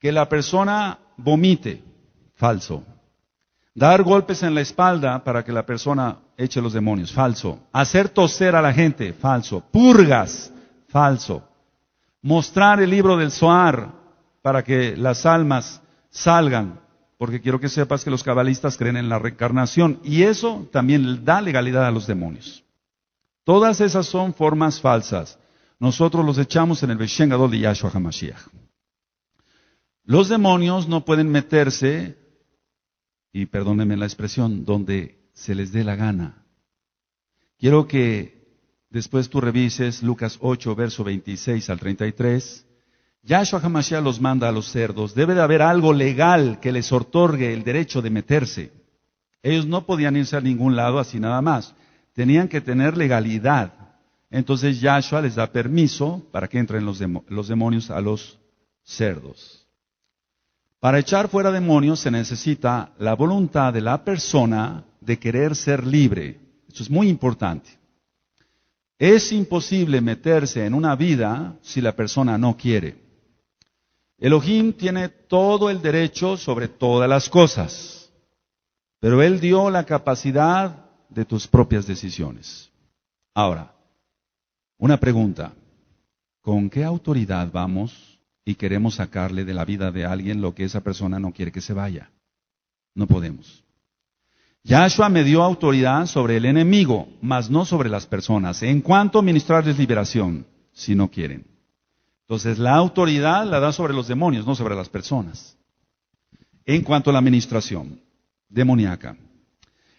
Que la persona vomite. Falso. Dar golpes en la espalda para que la persona eche los demonios. Falso. Hacer toser a la gente. Falso. Purgas. Falso. Mostrar el libro del Zohar para que las almas salgan, porque quiero que sepas que los cabalistas creen en la reencarnación, y eso también da legalidad a los demonios. Todas esas son formas falsas. Nosotros los echamos en el Beshen Gadol de Yahshua HaMashiach. Los demonios no pueden meterse, y perdónenme la expresión, donde se les dé la gana. Quiero que después tú revises Lucas 8, verso 26 al 33, Yahshua HaMashiach los manda a los cerdos. Debe de haber algo legal que les otorgue el derecho de meterse. Ellos no podían irse a ningún lado así nada más. Tenían que tener legalidad. Entonces Yahshua les da permiso para que entren los demonios a los cerdos. Para echar fuera demonios se necesita la voluntad de la persona de querer ser libre. Eso es muy importante. Es imposible meterse en una vida si la persona no quiere. Elohim tiene todo el derecho sobre todas las cosas, pero Él dio la capacidad de tus propias decisiones. Ahora, una pregunta. ¿Con qué autoridad vamos y queremos sacarle de la vida de alguien lo que esa persona no quiere que se vaya? No podemos. Yahshua me dio autoridad sobre el enemigo, mas no sobre las personas, en cuanto a ministrarles liberación, si no quieren. Entonces, la autoridad la da sobre los demonios, no sobre las personas. En cuanto a la administración demoníaca,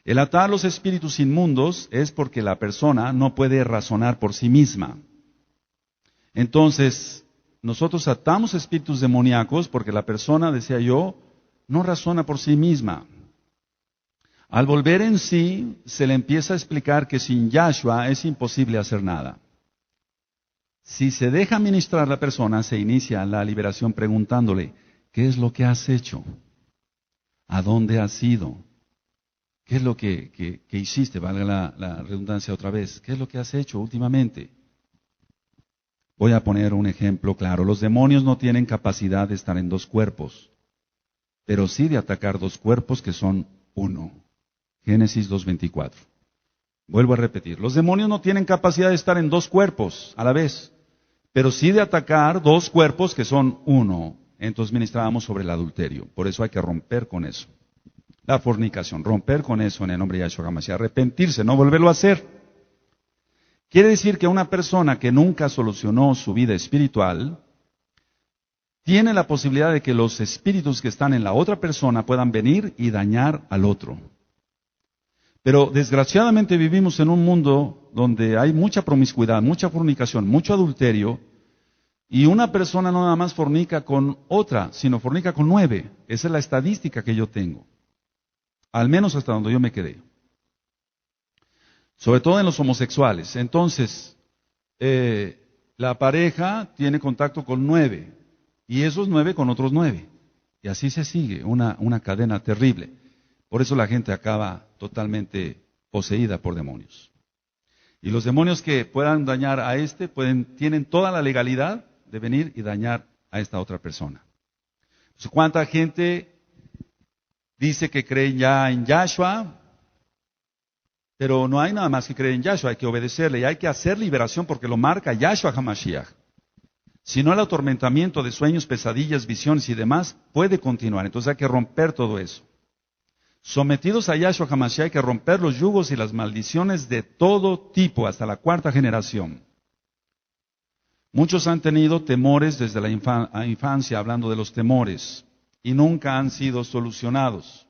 el atar los espíritus inmundos es porque la persona no puede razonar por sí misma. Entonces, nosotros atamos espíritus demoníacos porque la persona, decía yo, no razona por sí misma. Al volver en sí, se le empieza a explicar que sin Yahshua es imposible hacer nada. Si se deja ministrar la persona, se inicia la liberación preguntándole, ¿qué es lo que has hecho? ¿A dónde has ido? ¿Qué es lo que hiciste? Valga la redundancia otra vez. ¿Qué es lo que has hecho últimamente? Voy a poner un ejemplo claro. Los demonios no tienen capacidad de estar en dos cuerpos, pero sí de atacar dos cuerpos que son uno. Génesis 2:24. Vuelvo a repetir. Los demonios no tienen capacidad de estar en dos cuerpos a la vez, pero sí de atacar dos cuerpos que son uno. Entonces ministrábamos sobre el adulterio. Por eso hay que romper con eso. La fornicación, romper con eso en el nombre de Yahshua HaMashiach, arrepentirse, no volverlo a hacer. Quiere decir que una persona que nunca solucionó su vida espiritual tiene la posibilidad de que los espíritus que están en la otra persona puedan venir y dañar al otro. Pero desgraciadamente vivimos en un mundo donde hay mucha promiscuidad, mucha fornicación, mucho adulterio, y una persona no nada más fornica con otra, sino fornica con 9. Esa es la estadística que yo tengo. Al menos hasta donde yo me quedé. Sobre todo en los homosexuales. Entonces, la pareja tiene contacto con 9. Y esos 9 con otros 9. Y así se sigue, una cadena terrible. Por eso la gente acaba totalmente poseída por demonios. Y los demonios que puedan dañar a tienen toda la legalidad de venir y dañar a esta otra persona. Entonces, ¿cuánta gente dice que creen ya en Yahshua? Pero no hay nada más que creer en Yahshua, hay que obedecerle y hay que hacer liberación porque lo marca Yahshua HaMashiach. Si no, el atormentamiento de sueños, pesadillas, visiones y demás puede continuar. Entonces hay que romper todo eso. Sometidos a Yahshua HaMashiach hay que romper los yugos y las maldiciones de todo tipo hasta la 4ª generación. Muchos han tenido temores desde la infancia, hablando de los temores, y nunca han sido solucionados.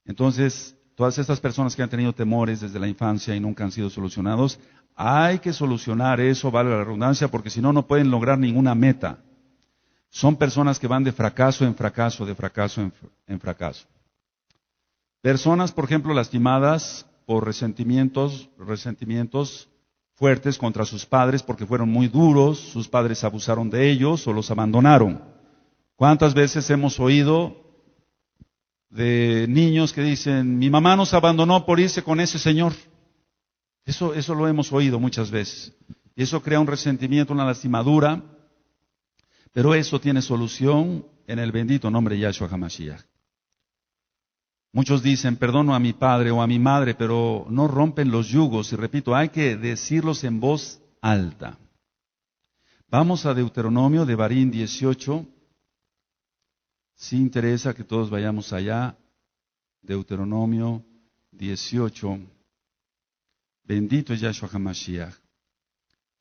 Entonces, todas estas personas que han tenido temores desde la infancia y nunca han sido solucionados, hay que solucionar eso, vale la redundancia, porque si no, no pueden lograr ninguna meta. Son personas que van de fracaso en fracaso, de fracaso en fracaso. Personas, por ejemplo, lastimadas por resentimientos fuertes contra sus padres porque fueron muy duros, sus padres abusaron de ellos o los abandonaron. ¿Cuántas veces hemos oído de niños que dicen, mi mamá nos abandonó por irse con ese señor? Eso lo hemos oído muchas veces. Y eso crea un resentimiento, una lastimadura. Pero eso tiene solución en el bendito nombre de Yahshua HaMashiach. Muchos dicen, perdono a mi padre o a mi madre, pero no rompen los yugos. Y repito, hay que decirlos en voz alta. Vamos a Deuteronomio, Devarim 18. Si interesa que todos vayamos allá. Deuteronomio 18. Bendito es Yahshua HaMashiach,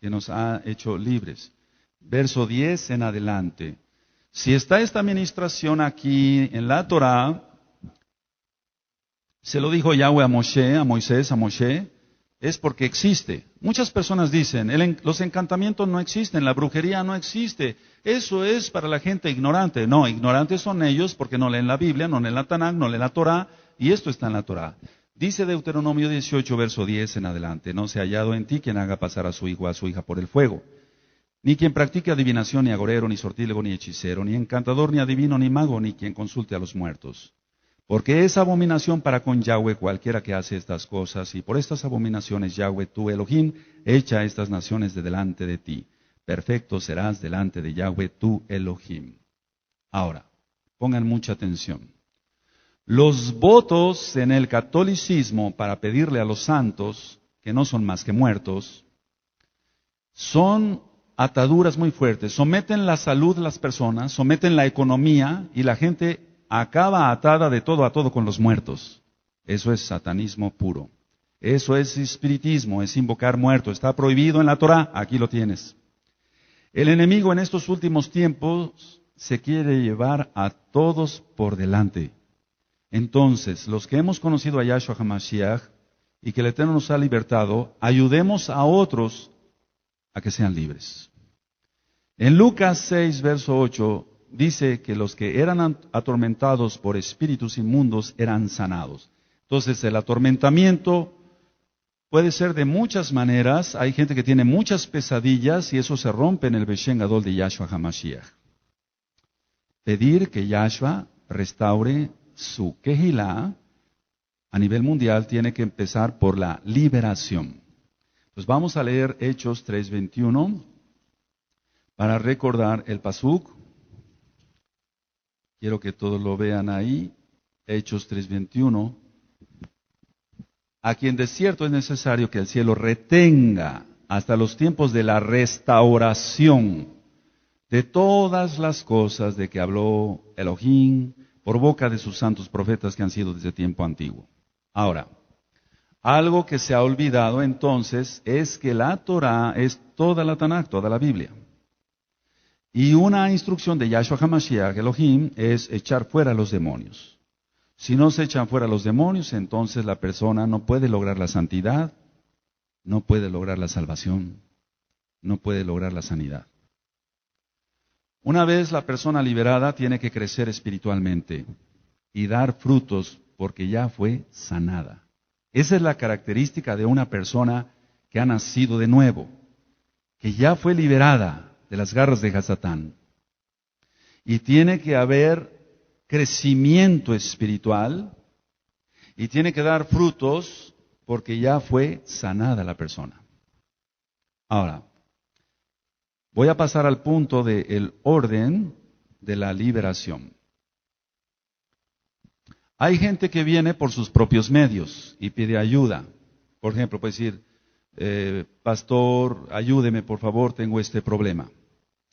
que nos ha hecho libres. Verso 10 en adelante. Si está esta administración aquí en la Torah, se lo dijo Yahweh a Moisés, es porque existe. Muchas personas dicen, los encantamientos no existen, la brujería no existe. Eso es para la gente ignorante. No, ignorantes son ellos porque no leen la Biblia, no leen la Tanakh, no leen la Torah, y esto está en la Torah. Dice Deuteronomio 18, verso 10 en adelante, no se ha hallado en ti quien haga pasar a su hijo o a su hija por el fuego, ni quien practique adivinación, ni agorero, ni sortílego, ni hechicero, ni encantador, ni adivino, ni mago, ni quien consulte a los muertos. Porque es abominación para con Yahweh cualquiera que hace estas cosas, y por estas abominaciones Yahweh, tu Elohim, echa a estas naciones de delante de ti. Perfecto serás delante de Yahweh, tu Elohim. Ahora, pongan mucha atención. Los votos en el catolicismo para pedirle a los santos, que no son más que muertos, son ataduras muy fuertes. Someten la salud de las personas, someten la economía y la gente acaba atada de todo a todo con los muertos. Eso es satanismo puro. Eso es espiritismo, es invocar muertos. Está prohibido en la Torah, aquí lo tienes. El enemigo en estos últimos tiempos se quiere llevar a todos por delante. Entonces, los que hemos conocido a Yahshua HaMashiach y que el Eterno nos ha libertado, ayudemos a otros a que sean libres. En Lucas 6, verso 8, dice que los que eran atormentados por espíritus inmundos eran sanados. Entonces, el atormentamiento puede ser de muchas maneras. Hay gente que tiene muchas pesadillas y eso se rompe en el Beshen Gadol de Yahshua HaMashiach. Pedir que Yahshua restaure su Kehilá, a nivel mundial tiene que empezar por la liberación. Pues vamos a leer Hechos 3:21 para recordar el pasuk. Quiero que todos lo vean ahí. Hechos 3:21. A quien de cierto es necesario que el cielo retenga hasta los tiempos de la restauración de todas las cosas de que habló Elohim por boca de sus santos profetas que han sido desde tiempo antiguo. Ahora, algo que se ha olvidado entonces es que la Torah es toda la Tanaj, toda la Biblia. Y una instrucción de Yahshua HaMashiach, Elohim, es echar fuera a los demonios. Si no se echan fuera los demonios, entonces la persona no puede lograr la santidad, no puede lograr la salvación, no puede lograr la sanidad. Una vez la persona liberada tiene que crecer espiritualmente y dar frutos porque ya fue sanada. Esa es la característica de una persona que ha nacido de nuevo, que ya fue liberada de las garras de Hasatán. Y tiene que haber crecimiento espiritual y tiene que dar frutos porque ya fue sanada la persona. Ahora, voy a pasar al punto del orden de la liberación. Hay gente que viene por sus propios medios y pide ayuda. Por ejemplo, puede decir, pastor, ayúdeme por favor, tengo este problema.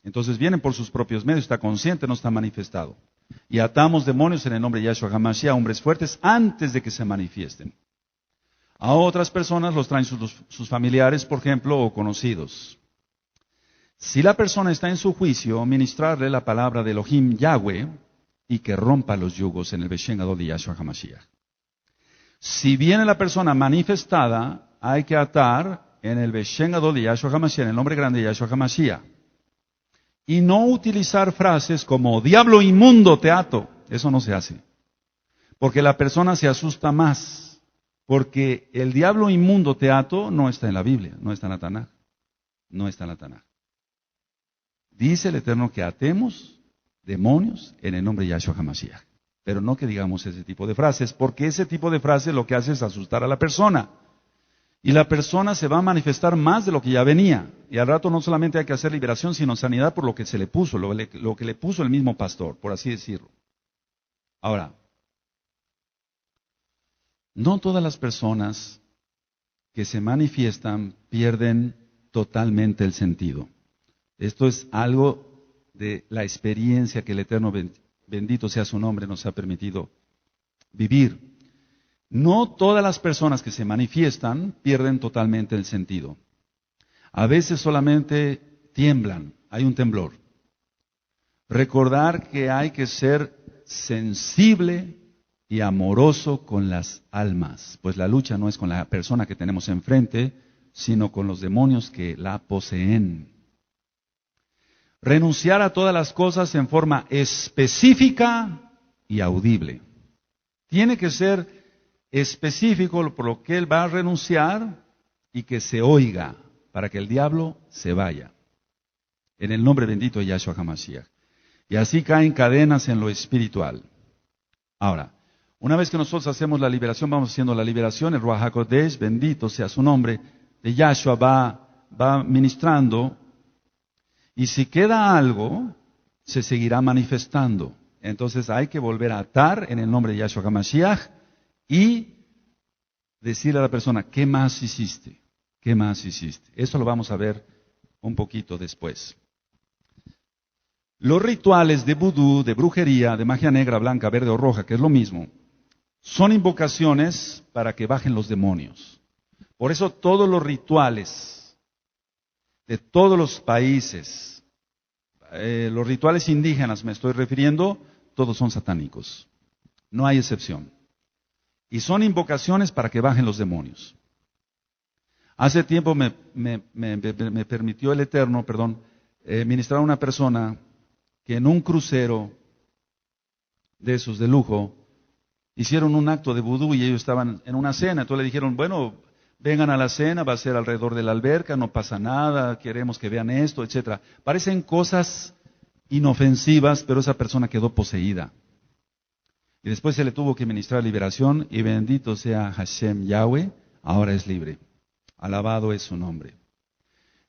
Entonces vienen por sus propios medios, está consciente, no está manifestado. Y atamos demonios en el nombre de Yahshua HaMashiach, hombres fuertes, antes de que se manifiesten. A otras personas los traen sus familiares, por ejemplo, o conocidos. Si la persona está en su juicio, ministrarle la palabra de Elohim Yahweh y que rompa los yugos en el Beshen Gadol de Yahshua HaMashiach. Si viene la persona manifestada, hay que atar en el Beshen Gadol de Yahshua HaMashiach, en el nombre grande de Yahshua HaMashiach. Y no utilizar frases como, diablo inmundo te ato. Eso no se hace. Porque la persona se asusta más. Porque el diablo inmundo te ato no está en la Biblia, no está en la Tanaj. No está en la Tanaj. Dice el Eterno que atemos demonios en el nombre de Yahshua HaMashiach. Pero no que digamos ese tipo de frases, porque ese tipo de frases lo que hace es asustar a la persona. Y la persona se va a manifestar más de lo que ya venía. Y al rato no solamente hay que hacer liberación, sino sanidad por lo que se le puso, lo que le puso el mismo pastor, por así decirlo. Ahora, no todas las personas que se manifiestan pierden totalmente el sentido. Esto es algo de la experiencia que el Eterno, bendito sea su nombre, nos ha permitido vivir. No todas las personas que se manifiestan pierden totalmente el sentido. A veces solamente tiemblan, hay un temblor. Recordar que hay que ser sensible y amoroso con las almas, pues la lucha no es con la persona que tenemos enfrente, sino con los demonios que la poseen. Renunciar a todas las cosas en forma específica y audible. Tiene que ser específico por lo que él va a renunciar y que se oiga para que el diablo se vaya. En el nombre bendito de Yahshua HaMashiach. Y así caen cadenas en lo espiritual. Ahora, una vez que nosotros hacemos la liberación, vamos haciendo la liberación, el Ruach HaKodesh, bendito sea su nombre, de Yahshua va ministrando. Y si queda algo, se seguirá manifestando. Entonces hay que volver a atar en el nombre de Yahshua HaMashiach y decirle a la persona, ¿qué más hiciste? ¿Qué más hiciste? Eso lo vamos a ver un poquito después. Los rituales de vudú, de brujería, de magia negra, blanca, verde o roja, que es lo mismo, son invocaciones para que bajen los demonios. Por eso todos los rituales de todos los países, los rituales indígenas me estoy refiriendo, todos son satánicos. No hay excepción. Y son invocaciones para que bajen los demonios. Hace tiempo me permitió el Eterno, ministrar a una persona que en un crucero de esos de lujo hicieron un acto de vudú y ellos estaban en una cena. Entonces le dijeron, bueno, vengan a la cena, va a ser alrededor de la alberca, no pasa nada, queremos que vean esto, etcétera. Parecen cosas inofensivas, pero esa persona quedó poseída. Y después se le tuvo que ministrar liberación, y bendito sea Hashem Yahweh, ahora es libre. Alabado es su nombre.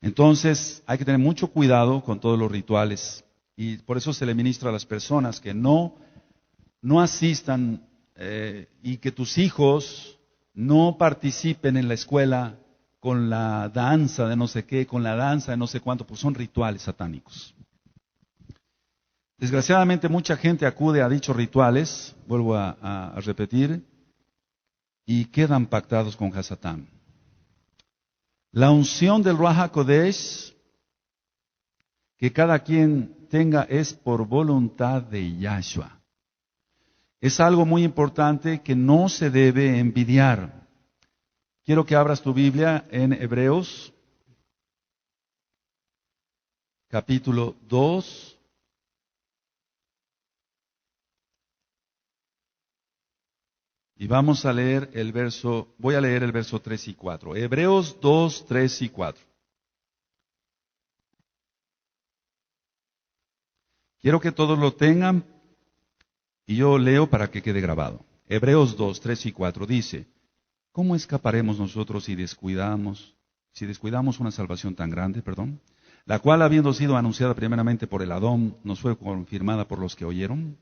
Entonces, hay que tener mucho cuidado con todos los rituales, y por eso se le ministra a las personas que no asistan y que tus hijos no participen en la escuela con la danza de no sé qué, con la danza de no sé cuánto, pues son rituales satánicos. Desgraciadamente mucha gente acude a dichos rituales, vuelvo a repetir, y quedan pactados con Hasatán. La unción del Ruach HaKodesh que cada quien tenga es por voluntad de Yahshua. Es algo muy importante que no se debe envidiar. Quiero que abras tu Biblia en Hebreos, capítulo 2. Y vamos a leer voy a leer el verso 3 y 4. Hebreos 2, 3 y 4. Quiero que todos lo tengan y yo leo para que quede grabado. Hebreos 2, 3 y 4 dice: ¿Cómo escaparemos nosotros si descuidamos una salvación tan grande, la cual habiendo sido anunciada primeramente por el Adón, nos fue confirmada por los que oyeron?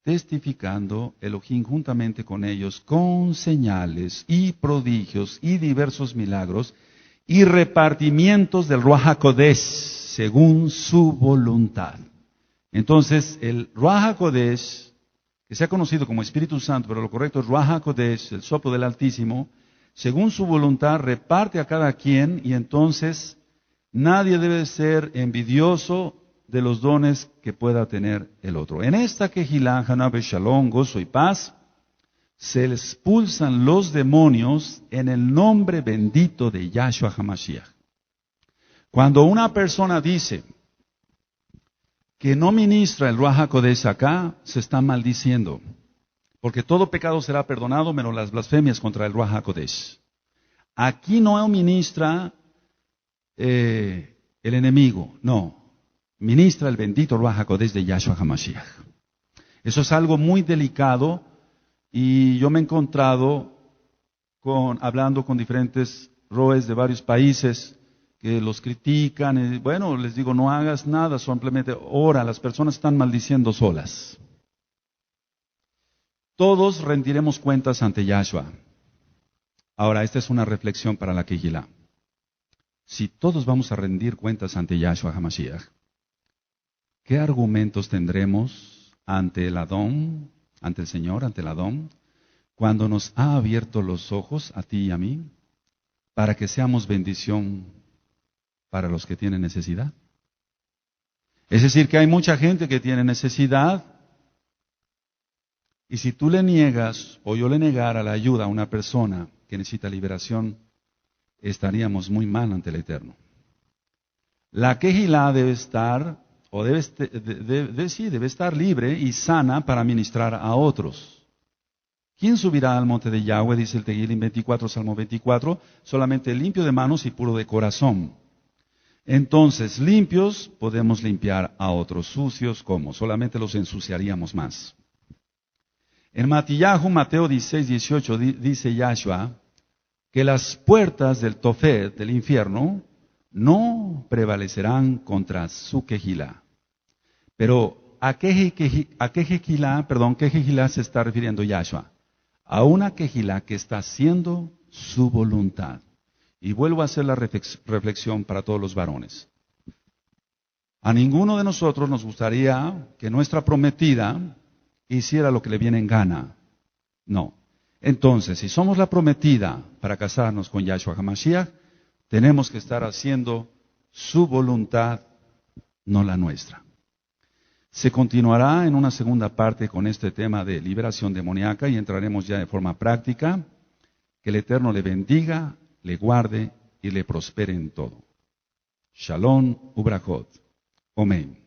Testificando Elohim juntamente con ellos con señales y prodigios y diversos milagros y repartimientos del Ruach HaKodesh según su voluntad. Entonces, el Ruach HaKodesh, que se ha conocido como Espíritu Santo, pero lo correcto es Ruach HaKodesh, el soplo del Altísimo, según su voluntad reparte a cada quien, y entonces nadie debe ser envidioso de los dones que pueda tener el otro. En esta Kehilá, Haná Shalom, gozo y paz, se expulsan los demonios en el nombre bendito de Yahshua HaMashiach. Cuando una persona dice que no ministra el Ruach HaKodesh acá, se está maldiciendo, porque todo pecado será perdonado menos las blasfemias contra el Ruach HaKodesh. Aquí no ministra el enemigo, no. Ministra el bendito Ruach HaKodesh de Yahshua HaMashiach. Eso es algo muy delicado, y yo me he encontrado hablando con diferentes roes de varios países que los critican, y bueno, les digo, no hagas nada, simplemente ora, las personas están maldiciendo solas. Todos rendiremos cuentas ante Yahshua. Ahora, esta es una reflexión para la Kehilá. Si todos vamos a rendir cuentas ante Yahshua HaMashiach, ¿qué argumentos tendremos ante el Adón, ante el Señor, ante el Adón, cuando nos ha abierto los ojos a ti y a mí, para que seamos bendición para los que tienen necesidad? Es decir, que hay mucha gente que tiene necesidad, y si tú le niegas, o yo le negara la ayuda a una persona que necesita liberación, estaríamos muy mal ante el Eterno. La Kehilá debe estar, debe estar libre y sana para ministrar a otros. ¿Quién subirá al monte de Yahweh? Dice el Tehilim 24, Salmo 24, solamente limpio de manos y puro de corazón. Entonces, limpios podemos limpiar a otros. Sucios, ¿cómo? Solamente los ensuciaríamos más. En Mateo 16, 18, dice Yahshua que las puertas del Tofet, del infierno, no prevalecerán contra su Kehilá. Pero ¿a qué Kehilá se está refiriendo Yahshua? A una Kehilá que está haciendo su voluntad. Y vuelvo a hacer la reflexión para todos los varones. A ninguno de nosotros nos gustaría que nuestra prometida hiciera lo que le viene en gana. No. Entonces, si somos la prometida para casarnos con Yahshua HaMashiach, tenemos que estar haciendo su voluntad, no la nuestra. Se continuará en una segunda parte con este tema de liberación demoníaca, y entraremos ya de forma práctica. Que el Eterno le bendiga, le guarde y le prospere en todo. Shalom Ubrachot. Amén.